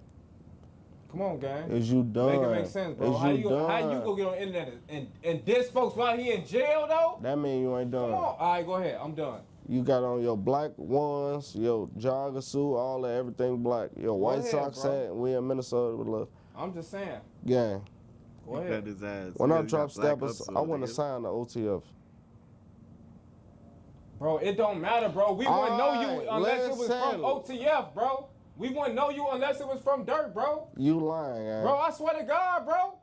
Come on, gang. Is you done? Make it make sense, bro. How you go get on the internet and diss folks while he in jail, though? That mean you ain't done. Come on. All right, go ahead. I'm done. You got on your black ones, your jogger suit, all that, everything black. Your white socks hat. We in Minnesota with love. I'm just saying. Gang. Go ahead. His ass. When I drop steppers, I want to sign the OTF. Bro, it don't matter, bro. We wouldn't know you unless it was from OTF, bro. We wouldn't know you unless it was from Dirk, bro. You lying, man. Bro, I swear to God, bro.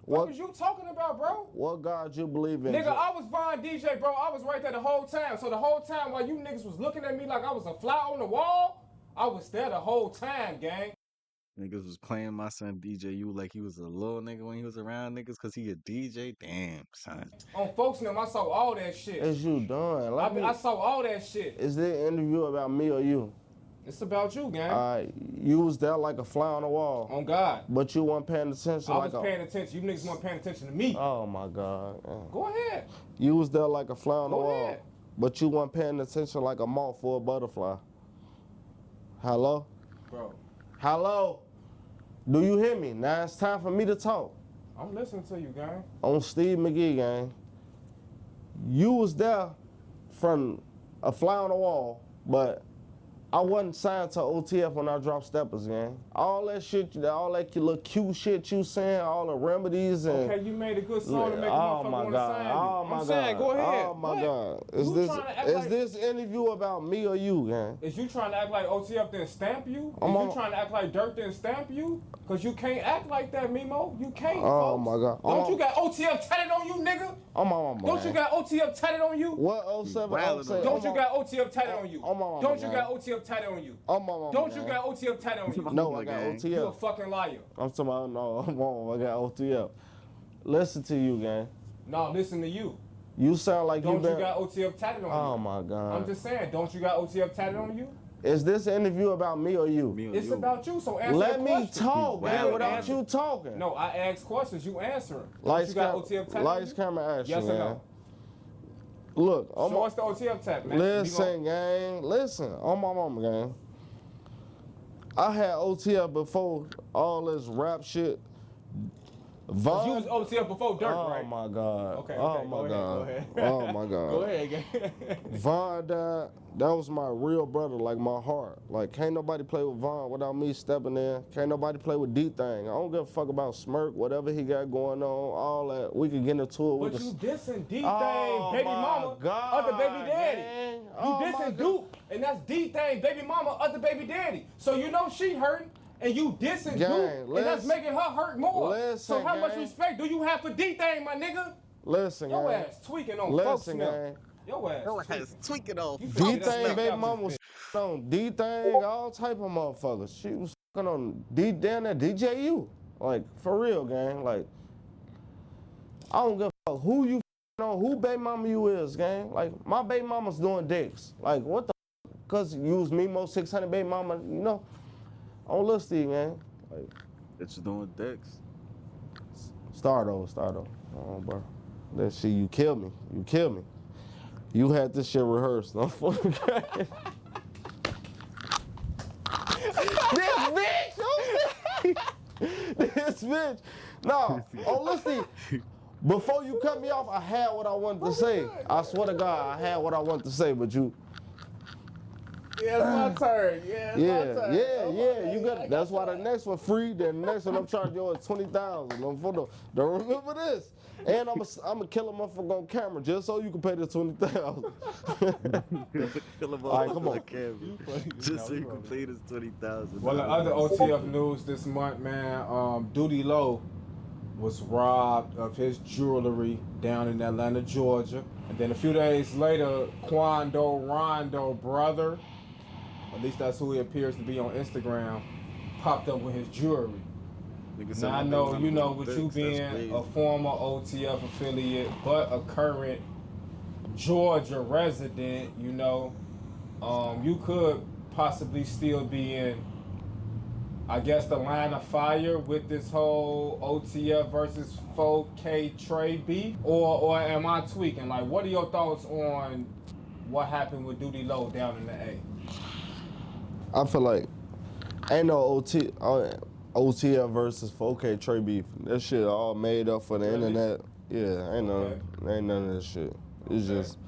What was you talking about, bro? What God you believe in? Nigga, I was Von DJ, bro. I was right there the whole time. So the whole time while you niggas was looking at me like I was a fly on the wall, I was there the whole time, gang. Niggas was playing my son DJ U like he was a little nigga when he was around niggas because he a DJ. Damn, son. On folks them, I saw all that shit. Is you done? I saw all that shit. Is there an interview about me or you? It's about you, gang. You was there like a fly on the wall. On God. But you weren't paying attention. I was paying attention. You niggas weren't paying attention to me. Oh my God. Go ahead. You was there like a fly on the wall. Ahead. But you weren't paying attention like a moth or a butterfly. Hello? Bro. Hello? Do you hear me? Now it's time for me to talk. I'm listening to you, gang. On Steve McGee, gang. You was there from a fly on the wall, but I wasn't signed to OTF when I dropped steppers, gang. All that shit, all that little cute shit you saying, all the remedies and... Okay, you made a good song to make a motherfucker want to sign you. I'm saying, go ahead. Oh my God. Is this interview about me or you, gang? Is you trying to act like OTF didn't stamp you? Is you trying to act like Dirk didn't stamp you? Because you can't act like that, Memo. You can't, Oh folks. my God. Don't you got OTF tatted on you, nigga? Don't you got OTF tatted on you? What 07? Don't you got OTF tatted on you? Don't you got OTF tatted on you? Don't you man. got OTF tatted on you? No, I got OTF. You a fucking liar. I'm talking about, no, I got OTF. Listen to you, gang. No, listen to you. You sound like you got OTF tatted on you? Oh my God. I'm just saying, don't you got OTF tatted on you? Is this interview about me or you? It's about you, so answer Let the me question. talk, man, without you talking. No, I ask questions, you answer them. Lights, you got OTF tatted on you? camera, action, yes or no? Look, show us the OTF tat, man. Listen, gang. Listen, on my mama, gang. I had OTF before all this rap shit. Von, you was OTF before Dirk, right? Oh my God. Okay, Oh go my ahead, God. go ahead. Oh my God. Go ahead, gang. Von died. That was my real brother, like my heart. Like, can't nobody play with Von without me stepping in. Can't nobody play with D-Thing. I don't give a fuck about Smirk, whatever he got going on, all that. We can get into it. But you dissing D-Thing, Oh baby my mama, God, other baby daddy. gang. You Oh my dissing God. Duke, and that's D-Thing, baby mama, other baby daddy. So you know she hurting, and you dissing Gang, Duke, and that's making her hurt more. listen, So how much gang. respect do you have for D-Thing, my nigga? Listen, Your gang. ass tweaking on folks Listen, now. gang. Your ass tweaking off. D-Thing baby mama was on D-Thing, all type of motherfuckers. She was fucking on down at DJ U. Like, for real, gang. Like, I don't give a fuck who you on, who baby mama you is, gang. Like, my baby mama's doing dicks. Like, what the fuck? Cause you use Mem600 baby mama, you know, on Lil Steve, gang. Like, It's doing dicks. start over. Oh, bro. Let's see, you kill me. You had this shit rehearsed. I'm fucking This bitch. No. Oh, listen. Before you cut me off, I had what I wanted to say. I swear to God, I had what I wanted to say, but you. Yeah, it's my turn. Yeah, it's my turn. Yeah. You got. That's why the next one free. Then the next one I'm charging you at 20,000. Don't remember this. And I'm gonna kill a motherfucker on camera just so you can pay the 20,000. Kill him All right, off come on. camera. Just so you can pay this 20,000. Well, the other OTF news this month, man, Duty Low was robbed of his jewelry down in Atlanta, Georgia. And then a few days later, Quando Rondo brother, at least that's who he appears to be on Instagram, popped up with his jewelry. Now I know, you know, with you being a former OTF affiliate, but a current Georgia resident, you know, you could possibly still be in, I guess, the line of fire with this whole OTF versus 4K Trey beef, or am I tweaking? Like, what are your thoughts on what happened with Duty Low down in the A? I feel like ain't no OTF versus 4K Trey beef. That shit all made up for the internet. Yeah, ain't none of this shit. It's just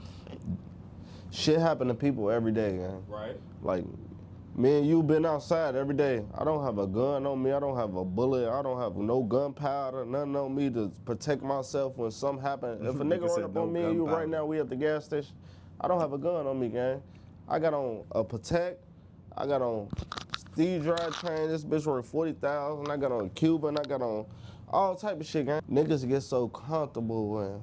shit happen to people every day, man. Right. Like, me and you been outside every day. I don't have a gun on me. I don't have a bullet. I don't have no gunpowder, nothing on me to protect myself when something happen. If a nigga run up on me and you right now, we at the gas station, I don't have a gun on me, gang. I got on a Protect. I got on Steve Drive Train. This bitch worth 40,000. I got on Cuban. I got on all type of shit, gang. Niggas get so comfortable and,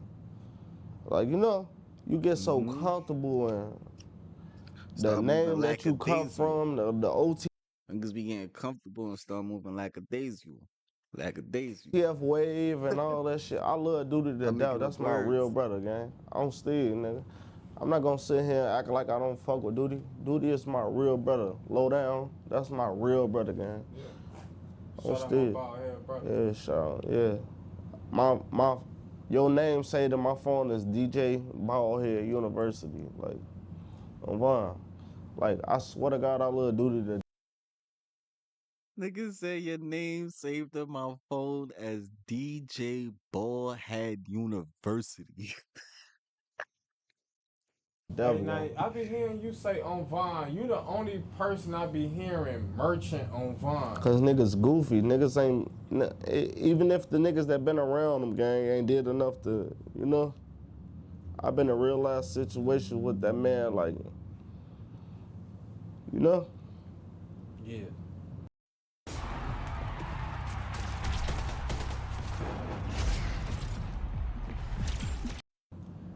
like, you know, you get so comfortable and the name that you come from, the OT. Niggas be getting comfortable and start moving like a daisy. TF wave and all that shit. I love Duty to death. That's my real brother, gang. I'm Steve, nigga. I'm not gonna sit here and act like I don't fuck with Duty. Duty is my real brother. Low down, that's my real brother, gang. Yeah. Shout out my bald head brother. Yeah, shout out, yeah. Your name say to my phone is DJ Baldhead University. Like, I'm fine. Like, I swear to God, I love Duty to. Niggas say your name saved on my phone as DJ Ballhead University. Hey, now, I be hearing you say on Vine, you the only person I be hearing merchant on Vine. Cause niggas goofy. Niggas ain't, even if the niggas that been around them, gang, ain't did enough to, you know. I've been in a real life situation with that man, like, you know? Yeah.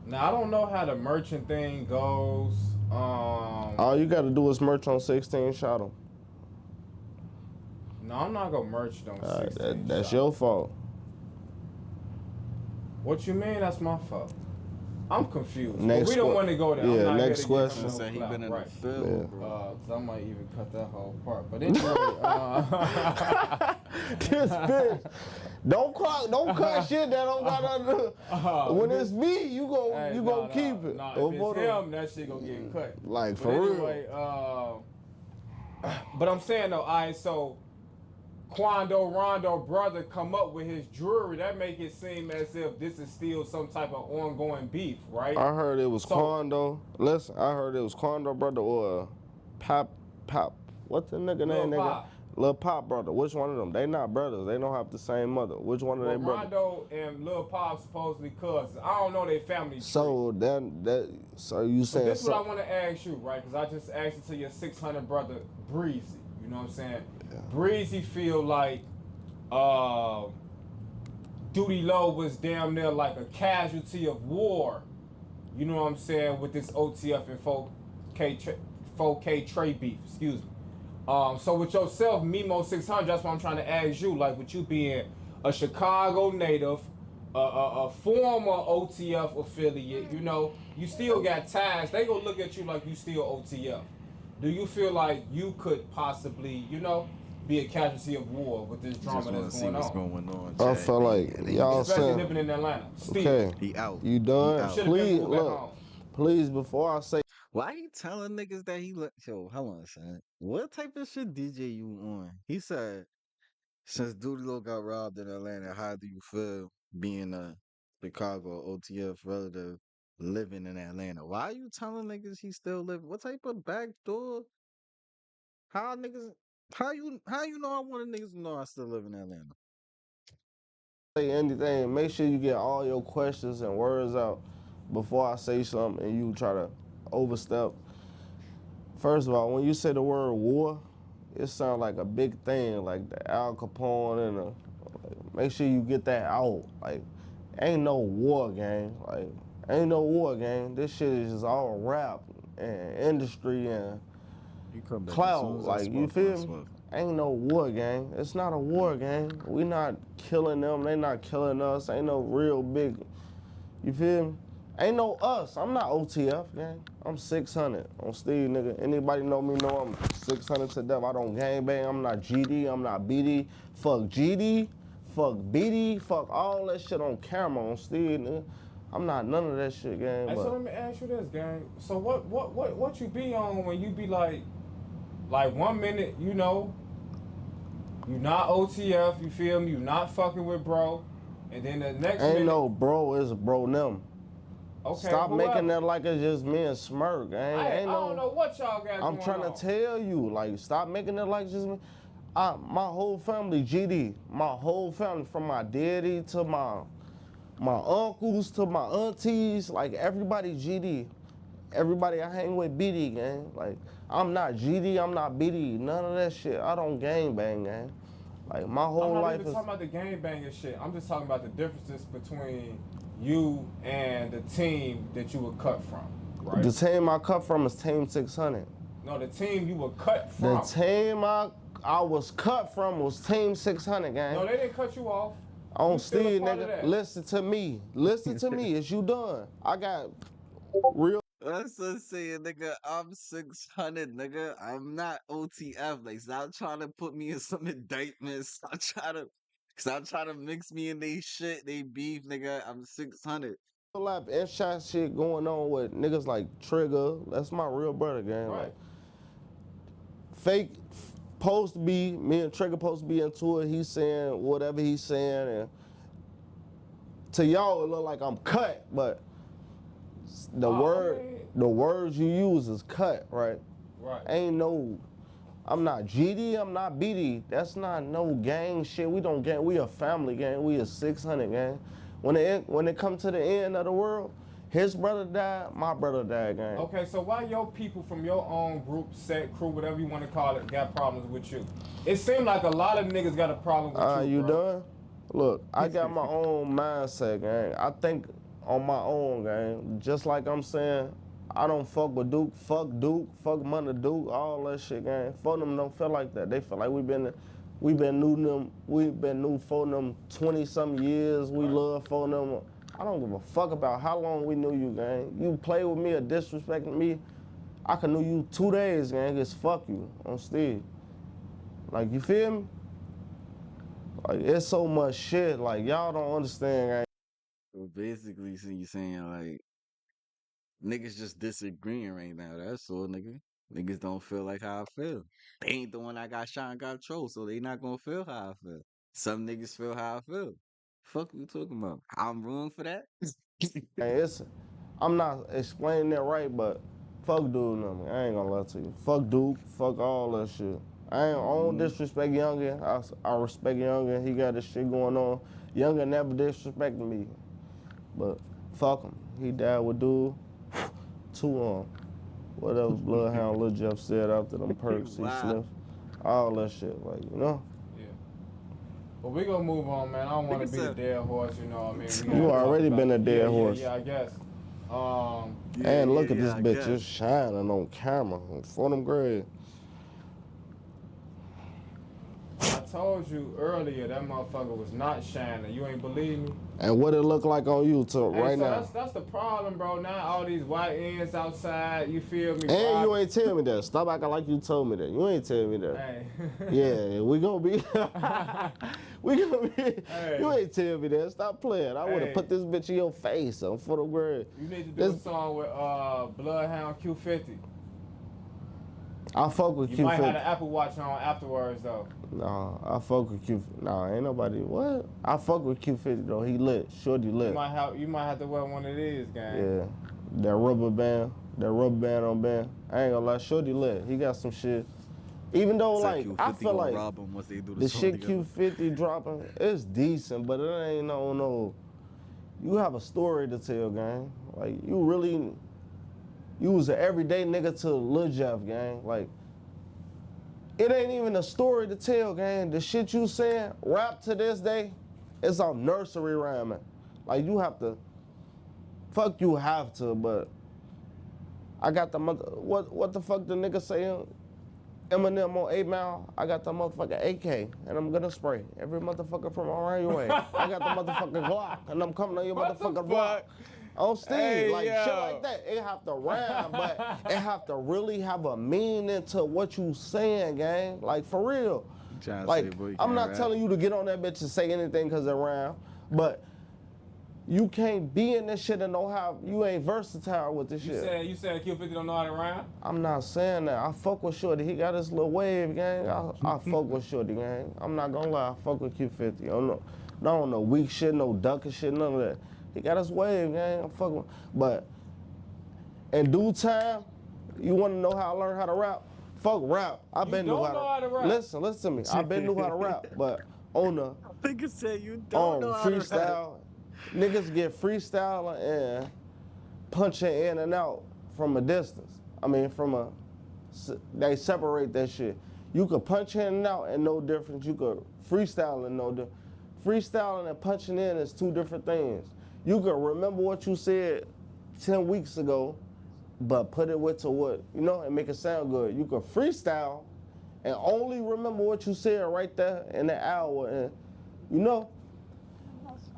Now, I don't know how the merchant thing goes. All you gotta do is merch on 16, shout him. No, I'm not gonna merch on 16. That's your fault. What you mean that's my fault? I'm confused. Next we don't want to go there. Yeah, I'm not next here to question. give him no clout, right. Cause I might even cut that whole part. But anyway, this bitch. Don't cut shit that don't got under. When it's me, you go keep it. Nah, if it's him, that shit gonna get cut. Like, but for anyway, real. But I'm saying though, alright, so Quando Rondo brother come up with his jewelry, that make it seem as if this is still some type of ongoing beef, right? I heard it was Quando. Listen, I heard it was Quando brother or Pop. What's the nigga name, nigga? Lil Pop brother. Which one of them? They not brothers. They don't have the same mother. Which one of they brothers? Rondo and Lil Pop supposedly cousins. I don't know their family tree. So so you saying? But this is what I want to ask you, right? Because I just asked it to your 600 brother Breezy. You know what I'm saying? Yeah. Breezy feel like Duty Low was damn near like a casualty of war. You know what I'm saying? With this OTF and 4K Trey beef. Excuse me. So with yourself, Mem600, that's what I'm trying to ask you. Like with you being a Chicago native, a former OTF affiliate, you know, you still got ties. They gonna look at you like you still OTF. Do you feel like you could possibly, you know, be a casualty of war with this drama that's going on? What's going on? I feel like y'all especially living in Atlanta. Steve. Okay, he out. You done? He out. Please look. Please, before I say. Why he telling niggas that he let yo, hold on, son. What type of shit DJ you on? He said, since Duty Low got robbed in Atlanta, how do you feel being a Chicago OTF relative living in Atlanta? Why are you telling niggas he still living? What type of backdoor? How you know I wanted niggas to know I still live in Atlanta? Say anything, make sure you get all your questions and words out before I say something and you try to overstep. First of all, when you say the word war, it sounds like a big thing, like the Al Capone and make sure you get that out. Like, ain't no war, gang. Like, ain't no war, gang. This shit is just all rap and industry and clout. Like, you feel me? Ain't no war, gang. It's not a war, gang. We not killing them. They not killing us. Ain't no real big, you feel me? Ain't no us. I'm not OTF, gang. I'm 600 on Steve, nigga. Anybody know me know I'm 600 to death. I don't gangbang. I'm not GD. I'm not BD. Fuck GD. Fuck BD. Fuck all that shit on camera on Steve, nigga. I'm not none of that shit, gang. Hey, so let me ask you this, gang. So what you be on when you be like 1 minute, you know, you not OTF, you feel me? You not fucking with bro, and then the next ain't minute, no bro, it's bro them. Okay, stop making that like it's just me and Smirk. I don't know what y'all got I'm trying to tell you, like, stop making it like just me. My whole family GD. My whole family, from my daddy to my uncles to my aunties, like everybody GD. Everybody I hang with BD, gang. Like, I'm not GD, I'm not BD, none of that shit. I don't gang bang, gang. Like, my whole life is. I'm not even talking about the gang banging shit. I'm just talking about the differences between you and the team that you were cut from, right? The team I cut from is Team 600. No, the team you were cut from. The team I was cut from was Team 600, gang. No, they didn't cut you off. On Steve, nigga, listen to me. Listen to me. Is you done? I got real. That's what I'm saying, nigga. I'm 600, nigga. I'm not OTF. Like, stop trying to put me in some indictments. Stop trying to mix me in they shit, they beef, nigga. I'm 600. A lot of in-shot shit going on with niggas like Trigger. That's my real brother, gang. Right. Like, fake supposed to be, me and Trigger supposed to be into it. He's saying whatever he's saying, and to y'all it look like I'm cut, but the words you use is cut, right? Right. Ain't no, I'm not GD, I'm not BD. That's not no gang shit. We don't gang. We a family gang. We a 600 gang. When it come to the end of the world, his brother died, my brother died, gang. Okay, so why your people from your own group, set, crew, whatever you want to call it, got problems with you? It seemed like a lot of niggas got a problem with you, you done? Look, I got my own mindset, gang. I think on my own, gang. Just like I'm saying, I don't fuck with Duke, fuck Mother Duke, all that shit, gang. For them don't feel like that. They feel like we've been new for them 20-something years. We love for them. I don't give a fuck about how long we knew you, gang. You play with me or disrespect me, I can know you 2 days, gang. It's fuck you on Steve. Like, you feel me? Like, it's so much shit. Like, y'all don't understand, gang. So basically, so you saying like niggas just disagreeing right now. That's all, nigga. Niggas don't feel like how I feel. They ain't the one that got shot and got trolled, so they not gonna feel how I feel. Some niggas feel how I feel. Fuck you talking about? I'm room for that? Hey, I'm not explaining that right, but fuck dude, no, man. I ain't gonna lie to you. Fuck Duke, fuck all that shit. I don't disrespect Youngin. I respect Youngin. He got this shit going on. Youngin never disrespected me, but fuck him. He died with dude. What else Bloodhound Lil Jeff said after them perks he sniffed. All that shit, like, you know? Yeah. But we gonna move on, man. I don't want to be a dead horse, you know what I mean? You already been a dead horse. Yeah, I guess. And look at this bitch just shining on camera for them grades. I told you earlier that motherfucker was not shining. You ain't believe me? And what it look like on you right now? That's the problem, bro. Now all these white ends outside, you feel me? And you ain't tell me that. Stop acting like you told me that. You ain't tell me that. Hey. Yeah, we gonna be. Hey. You ain't tell me that. Stop playing. I would have put this bitch in your face on for the word. You need to do a song with Bloodhound Q50. I fuck with Q50. You might have the Apple Watch on afterwards, though. No, I fuck with Q50. No, ain't nobody. What? I fuck with Q50 though. He lit. Shorty lit. You might have to wear one of these, gang. Yeah, that rubber band on band. I ain't gonna lie, Shorty lit. He got some shit. Even though like I feel like the shit Q50 dropping, it's decent, but it ain't no. You have a story to tell, gang. Like you was an everyday nigga to Lil Jeff, gang. Like, it ain't even a story to tell, gang. The shit you saying, rap to this day, it's on nursery rhyming. Like, you have to, but I got the what the fuck the nigga saying? Eminem on 8 Mile, I got the motherfucking AK, and I'm gonna spray every motherfucker from around your way. I got the motherfucking Glock, and I'm coming on your motherfucking block. On Steve, shit like that. It have to rhyme, but it have to really have a meaning to what you saying, gang. Like, for real. Like, I'm not telling you to get on that bitch and say anything because it rhyme, but you can't be in this shit and know how you ain't versatile with this shit. You saying Q50 don't know how to rhyme? I'm not saying that. I fuck with Shorty. He got his little wave, gang. I fuck with Shorty, gang. I'm not gonna lie. I fuck with Q50. I don't know weak shit, no ducking shit, none of that. He got his wave, gang. I'm fucking with. But in due time, you wanna know how I learned how to rap? Fuck rap. I been knew how to rap. Listen to me. I been knew how to rap, but on the nigga said you don't know how freestyle, to rap. Niggas get freestyling and punching in and out from a distance. I mean, they separate that shit. You could punch in and out and no difference. You could freestyle and no difference. Freestyling and punching in is two different things. You could remember what you said 10 weeks ago, but put it to what, and make it sound good. You could freestyle and only remember what you said right there in the hour. And,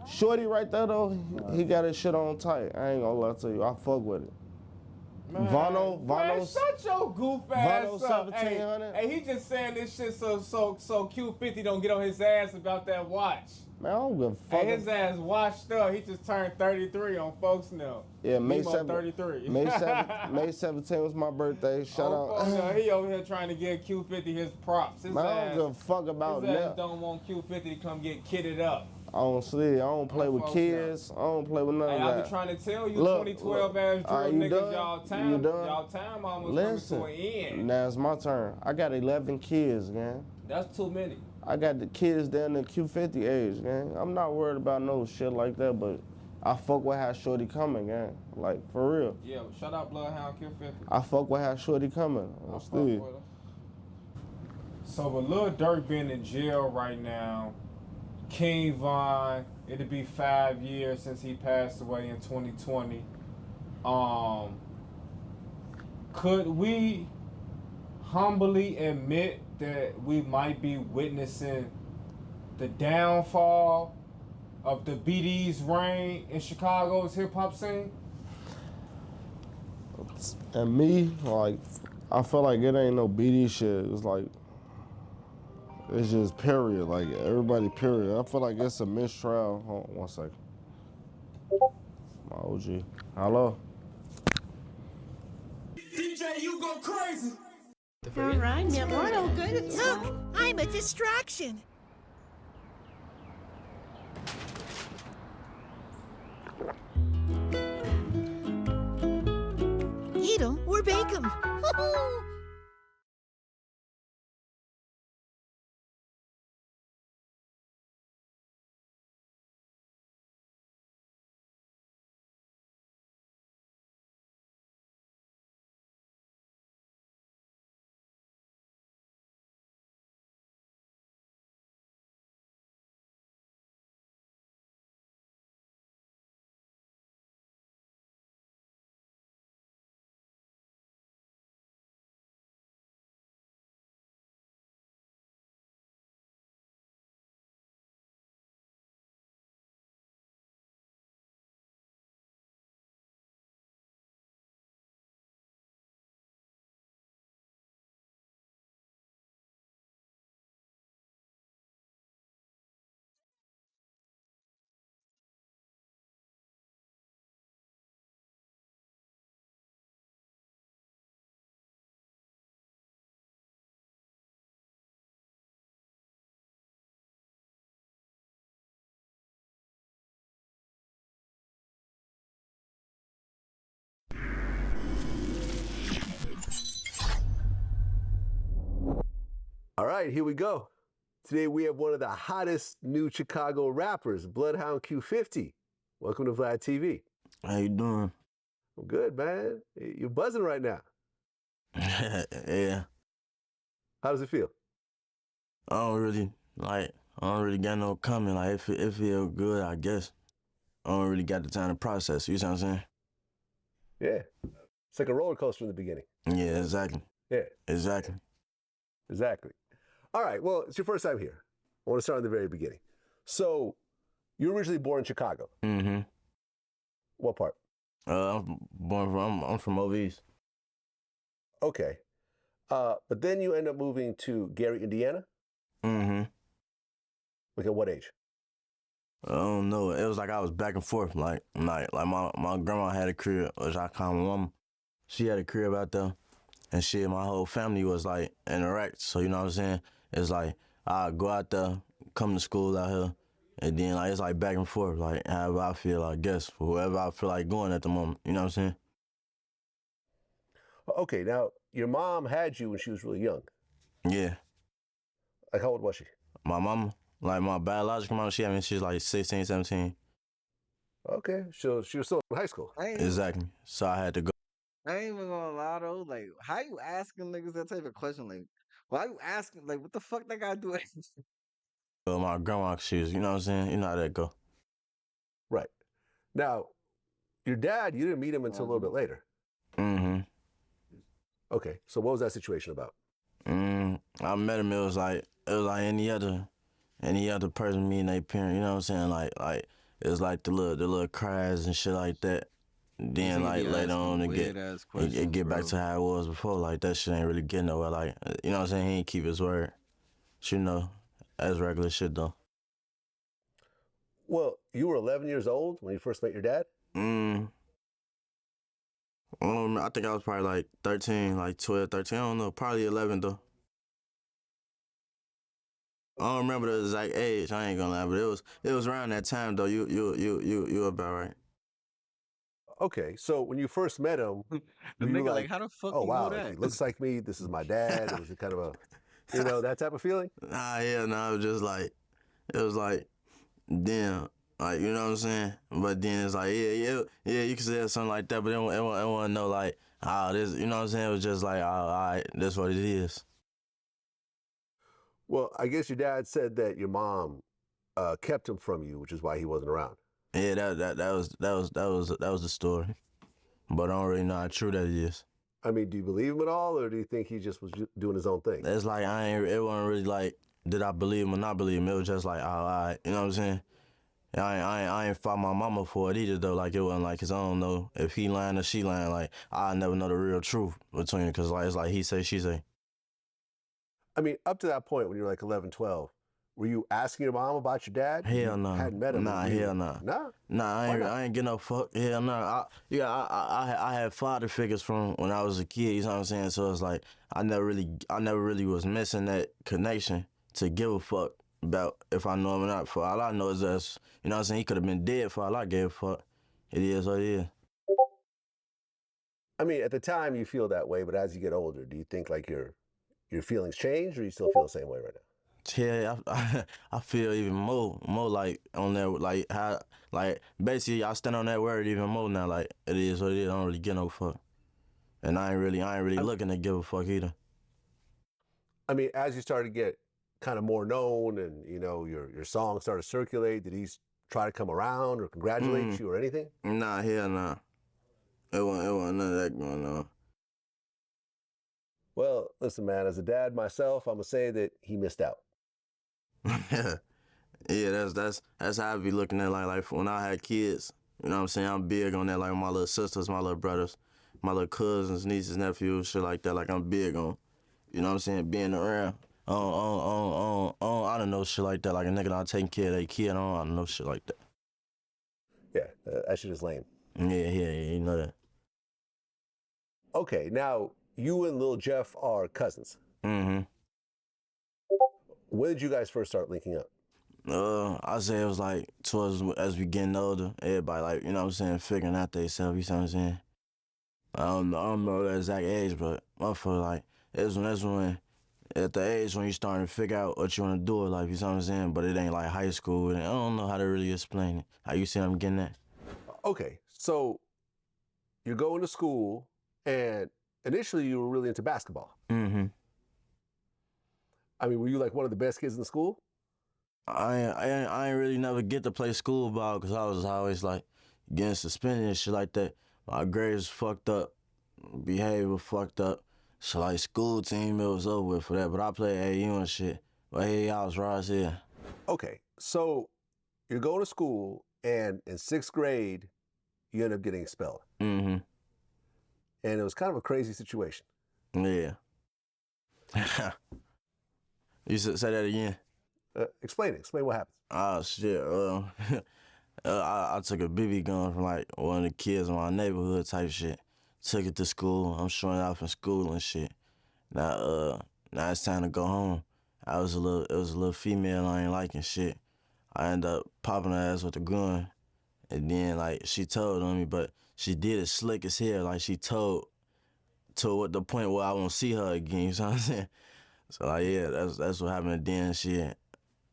Shorty right there, though, he got his shit on tight. I ain't gonna lie to you. I fuck with it. Man, Vano, shut your goof ass Vano up. 1700. Hey, he just saying this shit so Q50 don't get on his ass about that watch. Man, I don't give a fuck. Hey, his ass washed up. He just turned 33 on folks now. Yeah, May 33. May 17 was my birthday. Shout out. He over here trying to give Q50 his props. Man, I don't give a fuck about that. His ass don't want Q50 to come get kitted up. Honestly, I don't play with kids. I don't play with none of that. I be trying to tell you, 2012 ass drill niggas, y'all time almost coming to an end. Now it's my turn. I got 11 kids, gang. That's too many. I got the kids down the Q50 age, gang. I'm not worried about no shit like that, but I fuck with how Shorty coming, gang. Like, for real. Yeah, shout out Bloodhound Q50. I fuck with how Shorty coming. So with Lil Durk being in jail right now, King Von, it'll be 5 years since he passed away in 2020. Could we humbly admit that we might be witnessing the downfall of the BD's reign in Chicago's hip hop scene? And me, like, I feel like it ain't no BD shit. It's like, it's just period, like everybody period. I feel like it's a mistrial. Hold on 1 second. My OG. Hello? DJ say you go crazy. All right, now Marlo, good. Look, I'm a distraction. Eat 'em or bake 'em. All right, here we go. Today we have one of the hottest new Chicago rappers, Bloodhound Q50. Welcome to Vlad TV. How you doing? I'm good, man. You're buzzing right now. Yeah. How does it feel? I don't really got no comment. Like it feel good, I guess. I don't really got the time to process. You see what I'm saying? Yeah. It's like a roller coaster in the beginning. Yeah, exactly. Yeah. Exactly. Exactly. All right, well, it's your first time here. I want to start at the very beginning. So, you were originally born in Chicago. Mm-hmm. What part? I'm from over east. Okay. But then you end up moving to Gary, Indiana? Mm-hmm. Like at what age? I don't know. It was like I was back and forth. Like my grandma had a crib, which I call my mama. She had a crib out there. And shit, my whole family was like in Iraq. So you know what I'm saying? It's like I go out there, come to school out here, and then like it's like back and forth, like however I feel, I guess, for whoever I feel like going at the moment. You know what I'm saying? Okay, now your mom had you when she was really young. Yeah. Like how old was she? My mama, like my biological mama, she was like 16, 17. Okay, so she was still in high school. Exactly. So I had to go. I ain't even gonna lie though. Like, how you asking niggas that type of question? Like, why you asking? Like, what the fuck they gotta do? My grandma, she was, you know what I'm saying? You know how that go. Right. Now, your dad, you didn't meet him until a little bit later. Mm-hmm. Okay, so what was that situation about? I met him. It was like any other person meeting their parent. You know what I'm saying? Like it was like the little cries and shit like that. Then like later on it get back to how it was before. Like that shit ain't really getting nowhere. Like you know what I'm saying? He ain't keep his word. You know, that's regular shit though. Well, you were 11 years old when you first met your dad? I think I was probably like 13, like 12, 13. I don't know, probably 11 though. I don't remember the exact age. I ain't gonna lie, but it was around that time though. You about right. Okay, so when you first met him, the you nigga were like, how the fuck oh you wow, know that? he looks like me. This is my dad. It was kind of a, you know, that type of feeling. It was just like, it was like, damn, like you know what I'm saying. But then it's like, yeah, you can say something like that, but it wasn't no like, this, you know what I'm saying. It was just like, all right, that's what it is. Well, I guess your dad said that your mom kept him from you, which is why he wasn't around. Yeah, that was the story, but I don't really know how true that is. I mean, do you believe him at all, or do you think he just was doing his own thing? It's like it wasn't really like, did I believe him or not believe him? It was just like, all right, you know what I'm saying? I ain't fought my mama for it either though. Like it wasn't like, cause I don't know if he lying or she lying. Like I never know the real truth between it, cause like it's like he say she say. I mean, up to that point when you were like 11, 12, were you asking your mom about your dad? Hell no. Hadn't met him. Nah, hell no. Nah? Nah, I ain't get no fuck. Hell no. I had father figures from when I was a kid, you know what I'm saying? So it's like, I never really was missing that connection to give a fuck about if I know him or not. For all I know is that, you know what I'm saying, he could have been dead for all I gave a fuck. It is what it is. I mean, at the time you feel that way, but as you get older, do you think like your feelings change, or you still feel the same way right now? Yeah, I feel even more like on that, like how, like basically I stand on that word even more now. Like it is what it is. I don't really get no fuck, and I ain't really looking to give a fuck either. I mean, as you started to get kind of more known, and you know your songs started to circulate, did he try to come around or congratulate you or anything? Nah, hell nah. It wasn't none of that going on. Well, listen, man. As a dad myself, I'm gonna say that he missed out. Yeah, that's how I be looking at like when I had kids. You know what I'm saying? I'm big on that, like my little sisters, my little brothers, my little cousins, nieces, nephews, shit like that. Like I'm big on, you know what I'm saying, being around. I don't know shit like that. Like a nigga not taking care of their kid. I don't know shit like that. Yeah, that shit is lame. Yeah, you know that. Okay, now you and Lil Jeff are cousins. Mm-hmm. When did you guys first start linking up? I say it was like towards as we getting older, everybody like, you know what I'm saying, figuring out themselves, you know what I'm saying? I don't know the exact age, but motherfucker, like, that's when, at the age when you starting to figure out what you want to do with life, you know what I'm saying? But it ain't like high school, and I don't know how to really explain it. How you see I'm getting that? Okay, so you're going to school, and initially you were really into basketball. Mm-hmm. I mean, were you like one of the best kids in the school? I ain't really never get to play school ball because I was always like getting suspended and shit like that. My grades fucked up, behavior fucked up. So like school team, it was over with for that. But I played AU and shit. But hey, I was right here. Okay, so you're going to school, and in 6th grade, you end up getting expelled. Mm-hmm. And it was kind of a crazy situation. Yeah. You say that again? Explain what happened. Oh, shit. I took a BB gun from like one of the kids in my neighborhood type shit. Took it to school. I'm showing off in school and shit. Now it's time to go home. It was a little female I ain't liking shit. I ended up popping her ass with a gun. And then like she told on me, but she did it slick as hell. Like she told at the point where I won't see her again, you know what I'm saying? So like yeah, that's what happened then shit.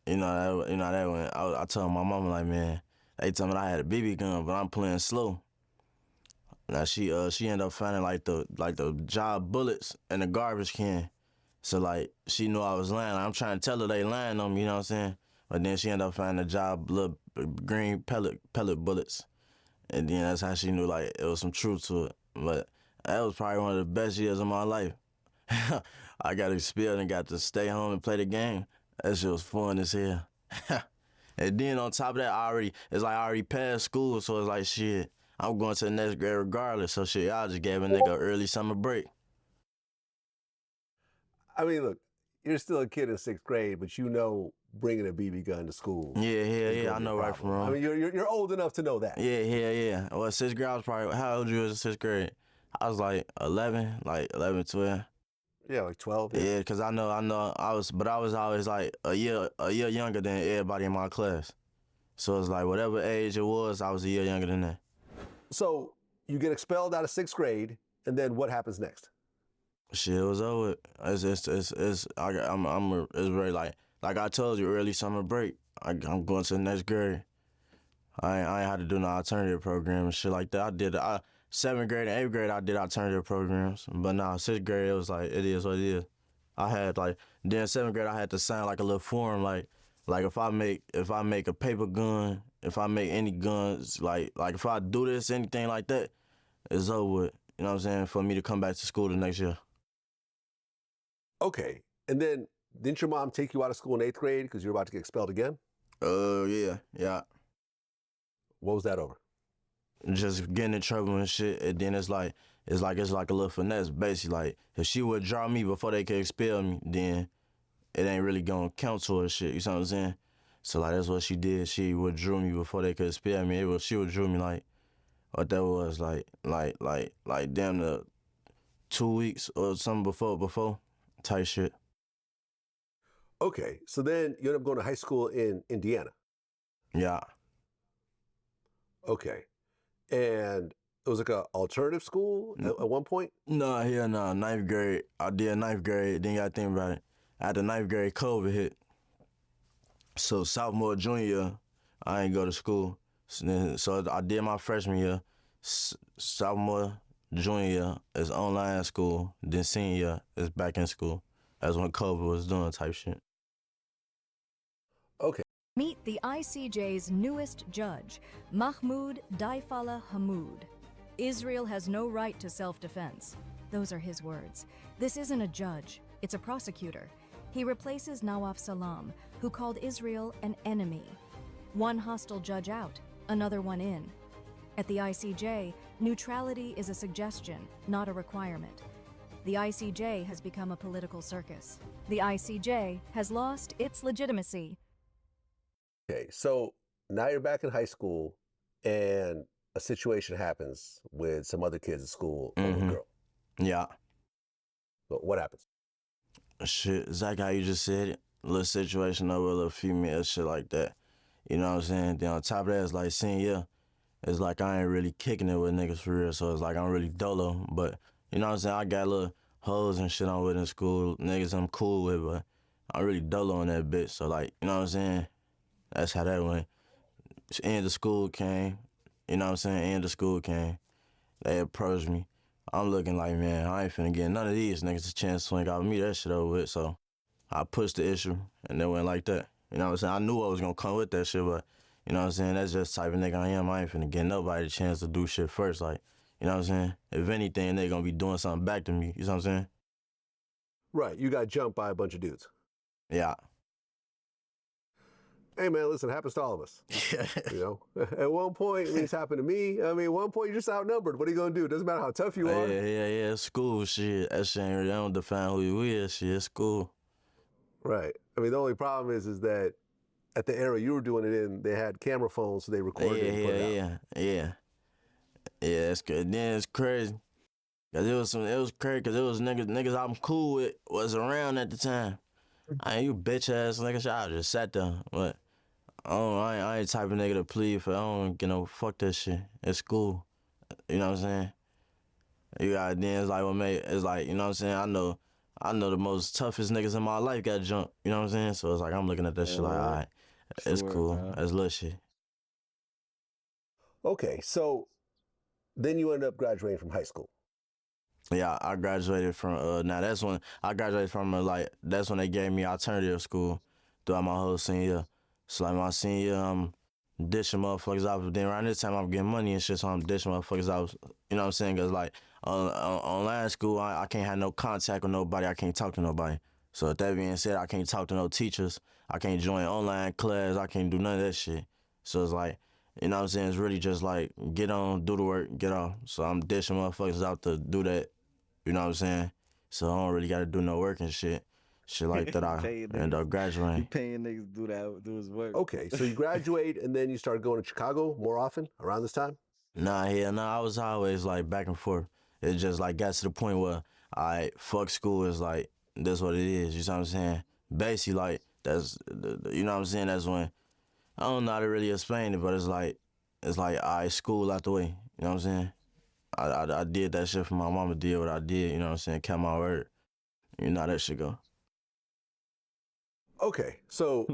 You know that when I told my mama like, man, they told me I had a BB gun, but I'm playing slow. Now she ended up finding like the job bullets in the garbage can. So like she knew I was lying. Like, I'm trying to tell her they lying on me, you know what I'm saying? But then she ended up finding the job little green pellet bullets. And then that's how she knew like it was some truth to it. But that was probably one of the best years of my life. I got expelled and got to stay home and play the game. That shit was fun as hell. And then on top of that, I already passed school, so it's like shit, I'm going to the next grade regardless. So shit, I just gave a nigga an early summer break. I mean, look, you're still a kid in 6th grade, but you know bringing a BB gun to school. Yeah, I know right from wrong. I mean, you're old enough to know that. Yeah. Well, 6th grade, I was probably, how old you was in 6th grade? I was like 11, 12. Yeah, like 12. Yeah, because I know I was always like a year younger than everybody in my class. So it's like whatever age it was, I was a year younger than that. So you get expelled out of 6th grade, and then what happens next? Shit, it was over. It's very like I told you, early summer break. I'm going to the next grade. I ain't had to do no alternative program and shit like that. I did 7th grade and 8th grade, I did alternative programs. But now 6th grade, it was like, it is what it is. I had like, then 7th grade, I had to sign like a little form, like if I make a paper gun, if I make any guns, like if I do this, anything like that, it's over with. You know what I'm saying? For me to come back to school the next year. Okay, and then didn't your mom take you out of school in 8th grade because you were about to get expelled again? Yeah. What was that over? Just getting in trouble and shit, and then it's like a little finesse, basically. Like if she would draw me before they could expel me, then it ain't really gonna count towards shit. You see what I'm saying? So like that's what she did. She withdrew me before they could spare me. She withdrew me like what that was like damn the 2 weeks or something before type shit. Okay, so then you end up going to high school in Indiana. Yeah. Okay, and it was like a alternative school at one point? No, hell no. Ninth grade. I did ninth grade. Then you gotta think about it. After ninth grade, COVID hit. So sophomore, junior year, I ain't go to school. So I did my freshman year. Sophomore, junior year is online school. Then senior year is back in school. That's when COVID was doing type shit. Okay. Meet the ICJ's newest judge, Mahmoud Daifala Hamoud. Israel has no right to self-defense. Those are his words. This isn't a judge, it's a prosecutor. He replaces Nawaf Salam, who called Israel an enemy. One hostile judge out, another one in. At the ICJ, neutrality is a suggestion, not a requirement. The ICJ has become a political circus. The ICJ has lost its legitimacy. Okay, so now you're back in high school and a situation happens with some other kids at school, a little girl. Yeah. So what happens? Shit, Zach, how you just said it. Little situation over a little female, shit like that. You know what I'm saying? Then on top of that, it's like senior year. It's like I ain't really kicking it with niggas for real, so it's like I'm really dolo. But, you know what I'm saying? I got little hoes and shit I'm with in school, niggas I'm cool with, but I'm really dolo on that bitch. So, like, you know what I'm saying? That's how that went. End of school came. You know what I'm saying? End of school came. They approached me. I'm looking like, man, I ain't finna get none of these niggas a chance to swing out me that shit over with. So I pushed the issue, and it went like that. You know what I'm saying? I knew I was gonna come with that shit, but you know what I'm saying? That's just the type of nigga I am. I ain't finna get nobody a chance to do shit first. Like, you know what I'm saying? If anything, they gonna be doing something back to me. You know what I'm saying? Right, you got jumped by a bunch of dudes. Yeah. Hey man, listen, it happens to all of us. You know, at one point, I mean, it's happened to me. I mean, at one point, you're just outnumbered. What are you gonna do? Doesn't matter how tough you are. Yeah. School shit. That shit ain't really, I don't define who you is. Shit, it's school. Right. I mean, the only problem is that at the era you were doing it in, they had camera phones, so they recorded it and put it out. Yeah, it's good. Then it's crazy. Cause it was crazy because it was niggas I'm cool with was around at the time. I ain't you bitch ass niggas. I just sat there, but I ain't type of nigga to plead for. I don't get no fuck that shit. It's cool. You know what I'm saying? You got then it's like what made it's like, you know what I'm saying? I know the most toughest niggas in my life got jumped. You know what I'm saying? So it's like I'm looking at that shit like, all right, it's cool. That's little shit. Okay, so then you end up graduating from high school. Yeah, I graduated from now that's when I graduated from that's when they gave me alternative school throughout my whole senior year. So like my senior year, I'm dishing motherfuckers out. But then around this time I'm getting money and shit, so I'm dishing motherfuckers out. You know what I'm saying? Cause like online school, I can't have no contact with nobody. I can't talk to nobody. So with that being said, I can't talk to no teachers. I can't join online class. I can't do none of that shit. So it's like, you know what I'm saying? It's really just like get on, do the work, get off. So I'm dishing motherfuckers out to do that. You know what I'm saying? So I don't really got to do no work and shit. Shit like that, I end up graduating. You paying niggas to do his work. Okay, so you graduate and then you start going to Chicago more often around this time? Nah, I was always like back and forth. It just like got to the point where fuck school is like, that's what it is. You know what I'm saying? Basically, like, that's, you know what I'm saying? That's when, I don't know how to really explain it, but it's like, school out the way. You know what I'm saying? I did that shit for my mama, did what I did, you know what I'm saying? Kept my word. You know how that shit go. Okay, so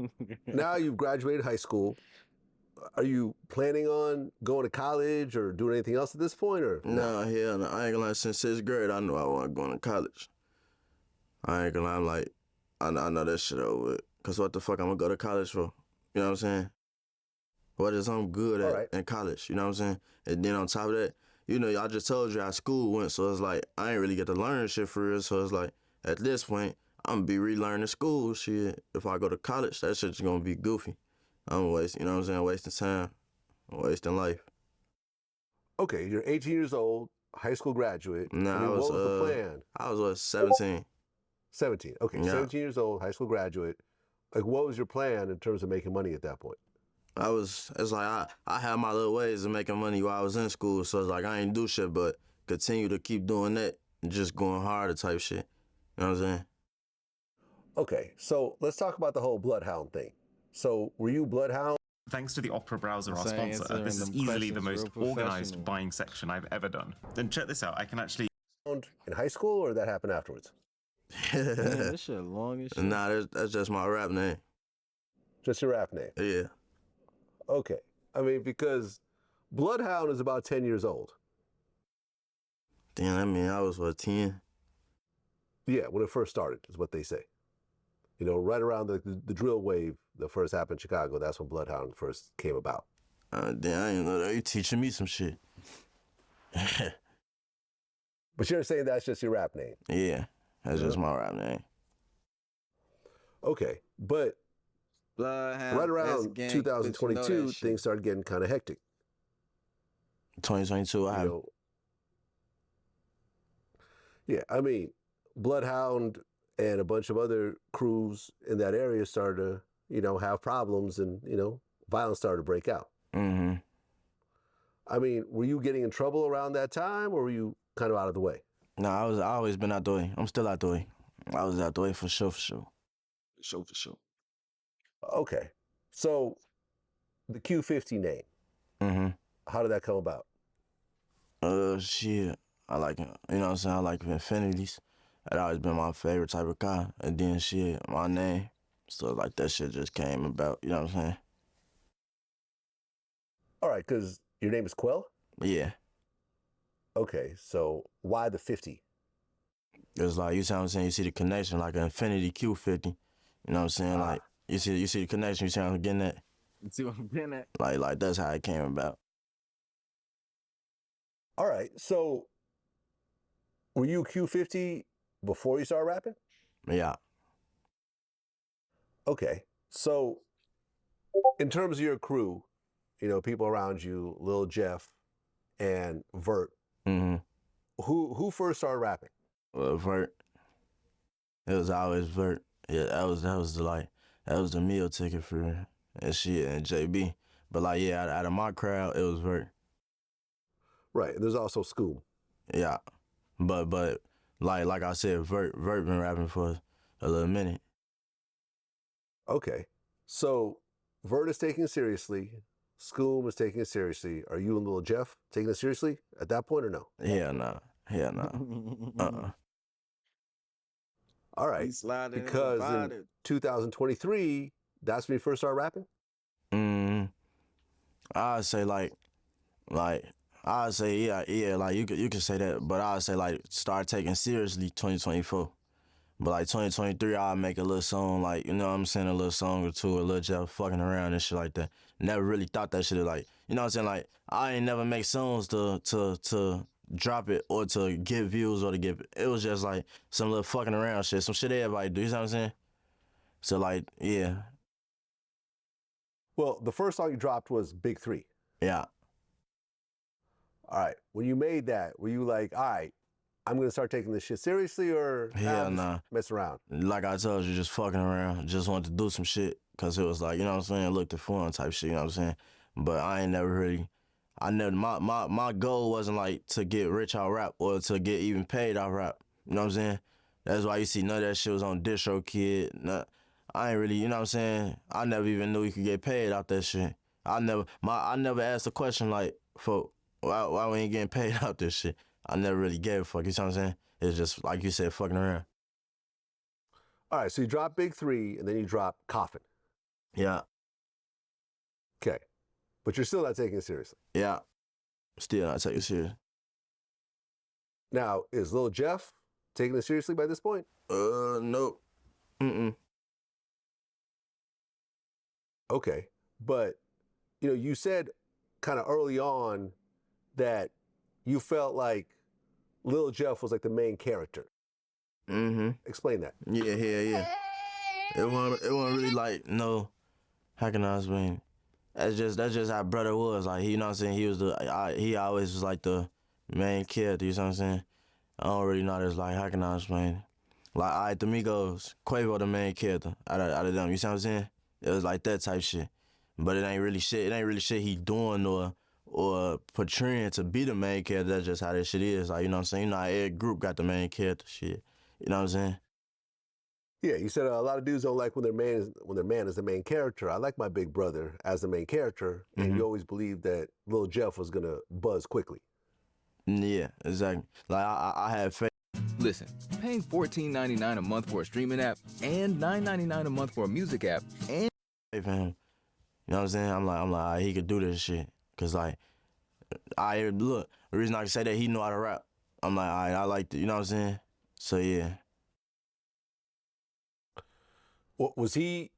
now you've graduated high school. Are you planning on going to college or doing anything else at this point, or no? Hell no. I ain't gonna lie, since 6th grade, I knew I wasn't going to college. I ain't gonna lie, I'm like, I know that shit over with. Cause what the fuck I'm gonna go to college for? You know what I'm saying? What is I'm good at in college, you know what I'm saying? And then on top of that, you know, I just told you how school went, so it's like, I ain't really get to learn shit for real, so it's like, at this point, I'm gonna be relearning school shit. If I go to college, that shit's gonna be goofy. I'm wasting, you know what I'm saying, wasting time, wasting life. Okay, you're 18 years old, high school graduate. Nah, I mean, what was the plan? I was, 17. 17. Okay, Yeah. 17 years old, high school graduate. Like, what was your plan in terms of making money at that point? It's like I had my little ways of making money while I was in school, so it's like I ain't do shit but continue to keep doing that and just going harder type shit. You know what I'm saying? Okay, so let's talk about the whole Bloodhound thing. So were you Bloodhound? Thanks to the Opera browser, our Saying sponsor, answering this is them easily the questions most real organized professional. buying section I've ever done. Then check this out, I can actually... In high school, or that happened afterwards? Man, this shit long as shit. Nah, that's just my rap name. Just your rap name? Yeah. Okay. I mean, because Bloodhound is about 10 years old. Damn, I mean, I was, what, 10? Yeah, when it first started, is what they say. You know, right around the drill wave that first happened in Chicago, that's when Bloodhound first came about. Damn, I didn't know that. You teaching me some shit. But you're saying that's just your rap name? Yeah, that's just my rap name. Okay, but Bloodhound, right around gang, 2022, bitch, you know that shit. things started getting kind of hectic. 2022, I have. Yeah, I mean, Bloodhound and a bunch of other crews in that area started to, you know, have problems and, you know, violence started to break out. Mm-hmm. I mean, were you getting in trouble around that time, or were you kind of out of the way? No, I always been out the way. I'm still out the way. I was out the way for sure, for sure. For sure. Okay. So, the Q50 name, Mm-hmm. how did that come about? Shit. I like, you know what I'm saying? I like Infinities. That always been my favorite type of car. And then shit, my name. So like that shit just came about, you know what I'm saying? All right, because your name is Quell? Yeah. Okay, so why the 50? It's like, you see what I'm saying? You see the connection, like an Infinity Q50. You know what I'm saying? Like, you see the connection, you see how I'm getting at? You see what I'm getting at? Like that's how it came about. All right, so were you Q50 before you started rapping? Yeah. Okay, so in terms of your crew, you know, people around you, Lil Jeff and Vert, Mm-hmm. who first started rapping? Vert. It was always Vert. Yeah, that was the meal ticket for and shit and JB. But like, yeah, out of my crowd, it was Vert. Right, and there's also Scoob. Yeah, but like I said, Vert been rapping for a little minute. Okay, so Vert is taking it seriously. Scoob is taking it seriously. Are you and Lil Jeff taking it seriously at that point or no? Hell nah. All right, because in 2023, that's when you first started rapping? I'd say I'd say yeah, like you could say that, but I'd say like start taking seriously 2024. But like 2023, I'll make a little song, like, you know what I'm saying, a little song or two, a little Jeff fucking around and shit like that. Never really thought that shit, like, you know what I'm saying, like, I ain't never make songs to drop it or to get views or to get, it was just like some little fucking around shit, some shit everybody do, you know what I'm saying? So like, yeah. Well, the first song you dropped was Big 3. Yeah. All right, when you made that, were you like, all right, I'm going to start taking this shit seriously, or hell nah, mess around? Like I told you, just fucking around. Just wanted to do some shit because it was like, you know what I'm saying, looked at fun type shit, you know what I'm saying? But I ain't never really, my goal wasn't like to get rich out rap or to get even paid out rap, you know what I'm saying? That's why you see none of that shit was on Distro Kid. I ain't really, you know what I'm saying? I never even knew you could get paid out that shit. I never asked a question like, for why we ain't getting paid out this shit? I never really gave a fuck, you know what I'm saying? It's just, like you said, fucking around. All right, so you drop Big 3, and then you drop Coffin. Yeah. Okay, but you're still not taking it seriously. Yeah, still not taking it serious. Now, is Lil Jeff taking it seriously by this point? Nope. Okay, but, you know, you said kind of early on that you felt like Lil Jeff was like the main character. Explain that. Yeah. It wasn't really like, no, how can I explain? That's just how brother was. Like, you know what I'm saying? He always was like the main character, you know what I'm saying? I don't really know this, like, how can I explain? Like, all right, the Migos, Quavo the main character out of them. You see what I'm saying? It was like that type shit. But it ain't really shit. It ain't really shit he doing or portraying to be the main character. That's just how that shit is. Like, you know what I'm saying? You know how every group got the main character shit. You know what I'm saying? Yeah, you said a lot of dudes don't like when their man is the main character. I like my big brother as the main character, and you always believed that Lil Jeff was gonna buzz quickly. Yeah, exactly. Like I had faith. Listen, paying $14.99 a month for a streaming app and $9.99 a month for a music app and for him. You know what I'm saying? I'm like, all right, he could do this shit. Cause like, look, the reason I can say that he know how to rap. I'm like, all right, I like it. You know what I'm saying? So yeah. Was he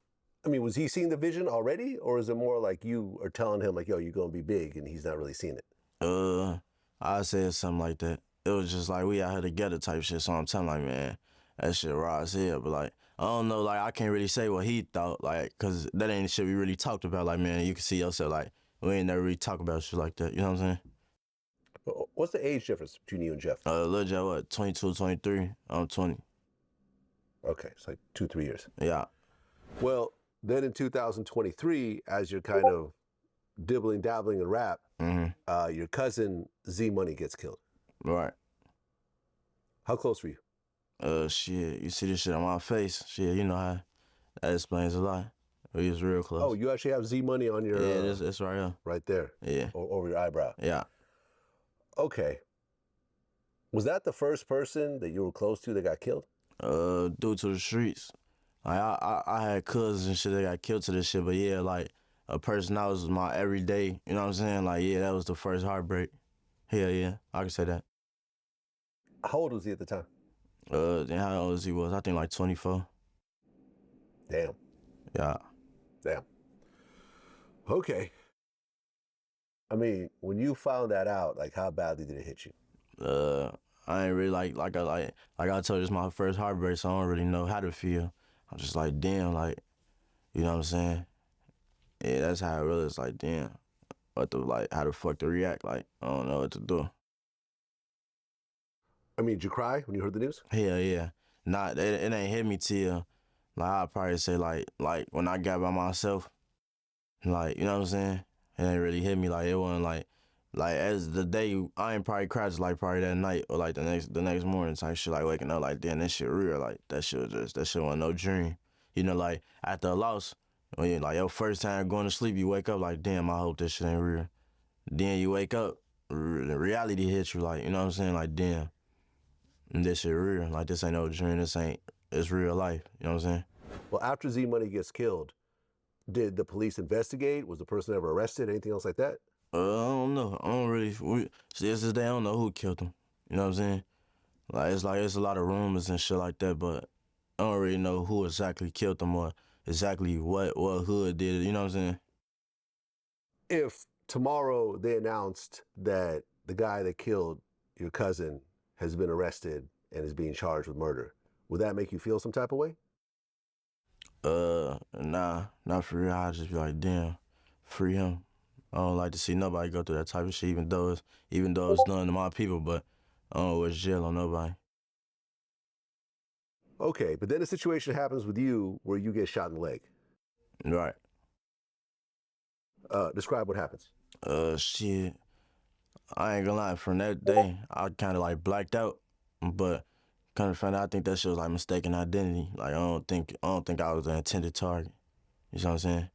seeing the vision already, or is it more like you are telling him like, yo, you're gonna be big, and he's not really seeing it? I said something like that. It was just like we out here together type shit. So I'm telling like, man, that shit raw as hell. But like, I don't know, like I can't really say what he thought, like, cause that ain't the shit we really talked about. Like, man, you can see yourself, like, we ain't never really talk about shit like that. You know what I'm saying? What's the age difference between you and Jeff? Lil Jeff, what, 22, 23? I'm 20. Okay, it's like 2-3 years. Yeah. Well, then in 2023, as you're kind of dabbling in rap, your cousin Z Money gets killed. Right. How close were you? Shit, you see this shit on my face. Shit, you know how that explains a lot. We was real close. Oh, you actually have Z Money on your... Yeah, it's right here. Right there? Yeah. Over your eyebrow? Yeah. Okay. Was that the first person that you were close to that got killed? Due to the streets. Like, I had cousins and shit that got killed to this shit, but yeah, like, a person that was my everyday, you know what I'm saying? Like, yeah, that was the first heartbreak. Hell yeah, I can say that. How old was he at the time? Then how old he was? I think like 24. Damn. Yeah. Damn. Okay. I mean, when you found that out, like, how badly did it hit you? I ain't really like I told you, it's my first heartbreak, so I don't really know how to feel. I'm just like, damn, like, you know what I'm saying? Yeah, that's how it really is. Like, damn, how the fuck to react? Like, I don't know what to do. I mean, did you cry when you heard the news? Hell yeah. Nah, it ain't hit me till, like, I'd probably say, like when I got by myself, like, you know what I'm saying? It ain't really hit me. Like, it wasn't like as the day, I ain't probably cried like probably that night or like the next morning type shit, like waking up like, damn, that shit real. Like, that shit wasn't no dream. You know, like, after a loss, when you, like, your first time going to sleep, you wake up like, damn, I hope this shit ain't real. Then you wake up, the reality hits you, like, you know what I'm saying? Like, damn, this shit real. Like, this ain't no dream, it's real life. You know what I'm saying? Well, after Z Money gets killed, did the police investigate? Was the person ever arrested? Anything else like that? I don't know. I don't really, this day, I don't know who killed him. You know what I'm saying? Like, it's a lot of rumors and shit like that, but I don't really know who exactly killed him or exactly what hood did it. You know what I'm saying? If tomorrow they announced that the guy that killed your cousin has been arrested and is being charged with murder, would that make you feel some type of way? Nah, not for real. I'd just be like, damn, free him. I don't like to see nobody go through that type of shit, even though it's none of my people, but I don't wish jail on nobody. Okay, but then a situation happens with you where you get shot in the leg. Right. Describe what happens. Shit. I ain't gonna lie, from that day, I kind of like blacked out, but kind of found out, I think that shit was like mistaken identity. Like, I don't think I was the intended target. You know what I'm saying?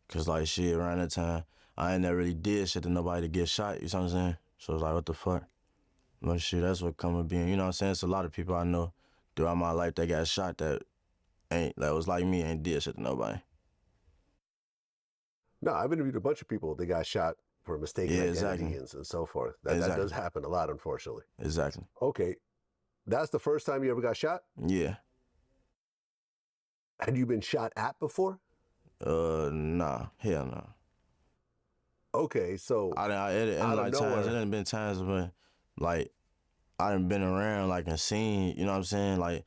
Cause like, shit, around that time, I ain't never really did shit to nobody to get shot. You know what I'm saying? So it's like, what the fuck? But shit, that's what come with being. You know what I'm saying? It's a lot of people I know throughout my life that got shot that was like me, ain't did shit to nobody. No, I've interviewed a bunch of people that got shot for mistaken identity and so forth. That does happen a lot, unfortunately. Exactly. Okay, that's the first time you ever got shot? Yeah. Had you been shot at before? Nah, hell no. Okay, so it done been times when, like, I done been around, like, and seen, you know what I'm saying, like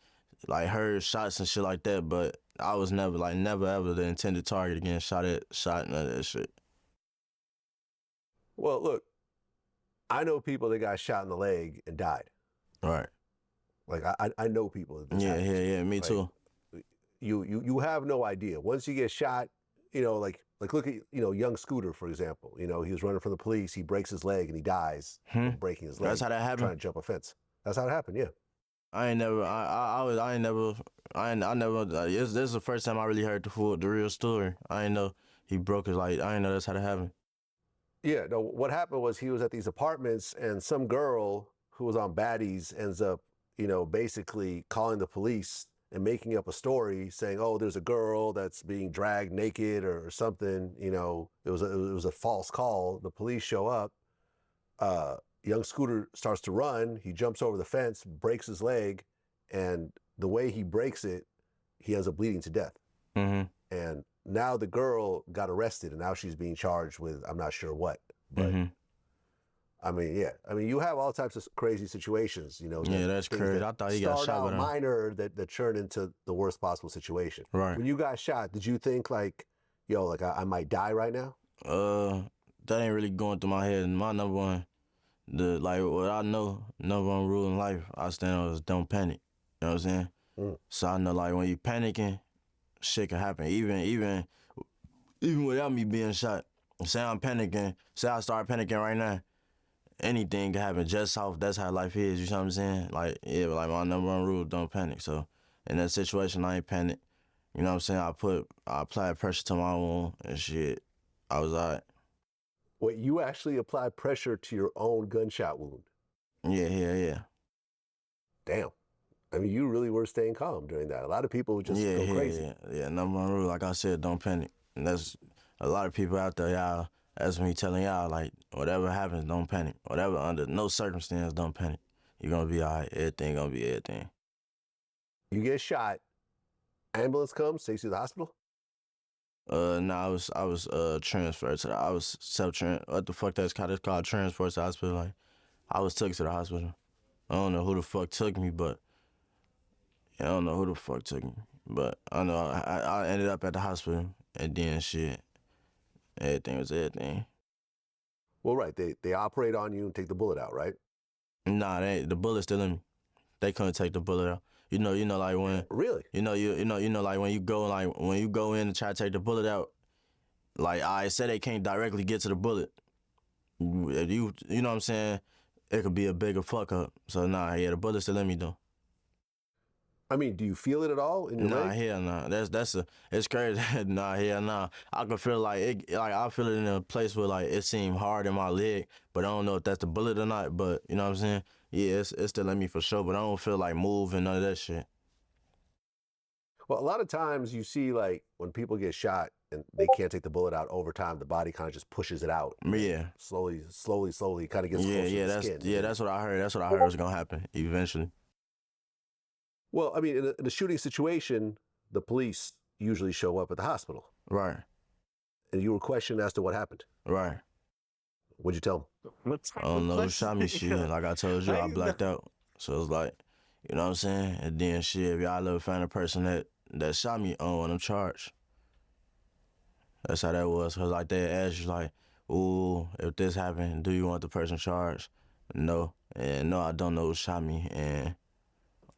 heard shots and shit like that, but I was never ever the intended target getting shot none of that shit. Well, look, I know people that got shot in the leg and died. Right. Like I know people that this Yeah, happens yeah, to. yeah. Me Like, too. You have no idea. Once you get shot, like look at young Scooter, for example. He was running from the police. He breaks his leg and he dies from breaking his leg. That's how that happened. Trying to jump a fence. That's how it happened. Yeah. I never. This is the first time I really heard the real story. I ain't know he broke his like. I ain't know that's how that happened. Yeah. No. What happened was he was at these apartments and some girl who was on baddies ends up, basically calling the police and making up a story saying, "Oh, there's a girl that's being dragged naked or something." It was a false call. The police show up. Young Scooter starts to run. He jumps over the fence, breaks his leg, and the way he breaks it, he ends up bleeding to death. Mm-hmm. And now the girl got arrested, and now she's being charged with I'm not sure what. But I mean, yeah. I mean, you have all types of crazy situations. Yeah, that's crazy. I thought he got shot out with minor that turn into the worst possible situation. Right. When you got shot, did you think like, yo, like I might die right now? That ain't really going through my head. My number one. What I know, number one rule in life I stand on is don't panic. You know what I'm saying? So I know like when you panicking, shit can happen. Even without me being shot. Say I'm panicking, say I start panicking right now, anything can happen just off that's how life is, you know what I'm saying? Like, yeah, like my number one rule, don't panic. So in that situation I ain't panic. You know what I'm saying? I applied pressure to my wound and shit. I was all right. Wait, you actually applied pressure to your own gunshot wound? Yeah. Damn. I mean, you really were staying calm during that. A lot of people would just go crazy. Yeah. Number one rule, like I said, don't panic. And that's a lot of people out there, y'all, that's me telling y'all, like, whatever happens, don't panic. Whatever, under no circumstance, don't panic. You're gonna be all right. Everything gonna be everything. You get shot, ambulance comes, takes you to the hospital? No, I was transferred to I was what the fuck that's called? It's called transport to the hospital. Like, I was took to the hospital. I don't know who the fuck took me, but I don't know who the fuck took me. But I know I ended up at the hospital, and then shit, everything was everything. Well, right, they operate on you and take the bullet out, right? Nah, the bullet's still in me. They couldn't take the bullet out. You know, like when really, you know, like when you go in and try to take the bullet out, like I said, they can't directly get to the bullet. You know what I'm saying? It could be a bigger fuck up. So the bullet's still in me though. I mean, do you feel it at all in your leg? Hell nah. It's crazy. Hell nah. I can feel I feel it in a place where like it seemed hard in my leg, but I don't know if that's the bullet or not. But you know what I'm saying? Yeah, it's still in me for sure, but I don't feel like moving, none of that shit. Well, a lot of times you see like when people get shot and they can't take the bullet out over time, the body kind of just pushes it out. Yeah. Slowly kind of gets closer to the skin. Yeah, that's what I heard. That's what I heard was gonna happen eventually. Well, I mean, in a shooting situation, the police usually show up at the hospital. Right. And you were questioned as to what happened. Right. What'd you tell them? I don't know who shot me, shit. Like I told you, I blacked out. So it's like, you know what I'm saying? And then shit, if y'all ever find a person that shot me on them charged. That's how that was. Cause like they asked you like, ooh, if this happened, do you want the person charged? No. And no, I don't know who shot me, and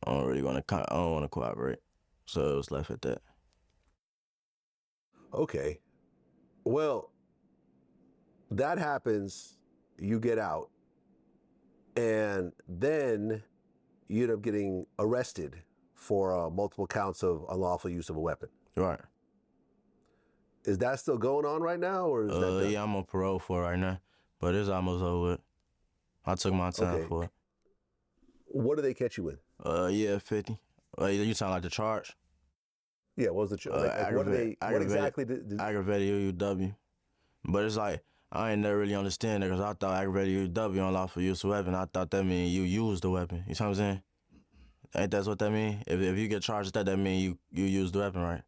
I don't want to cooperate. So it was left at that. Okay. Well, that happens, you get out, and then you end up getting arrested for multiple counts of unlawful use of a weapon. Right. Is that still going on right now, or is that done? Yeah, I'm on parole for it right now, but it's almost over with. I took my time for it. What do they catch you with? Yeah, 50. You sound like the charge? Yeah, what was the charge? What exactly did aggravated UUW. But it's like, I ain't never really understand it because I thought aggravated UUW unlawful use of weapon. I thought that mean you used the weapon. You see what I'm saying? Ain't that what that mean? If you get charged with that mean you used the weapon, right?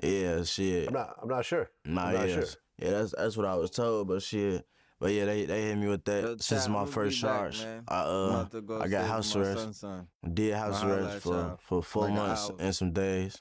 Yeah, shit. I'm not sure. Nah, yeah. Yeah, that's what I was told, but shit. But yeah, they hit me with that. Yo, since my first charge. I got house arrest. Did house arrest for 4 months and some days.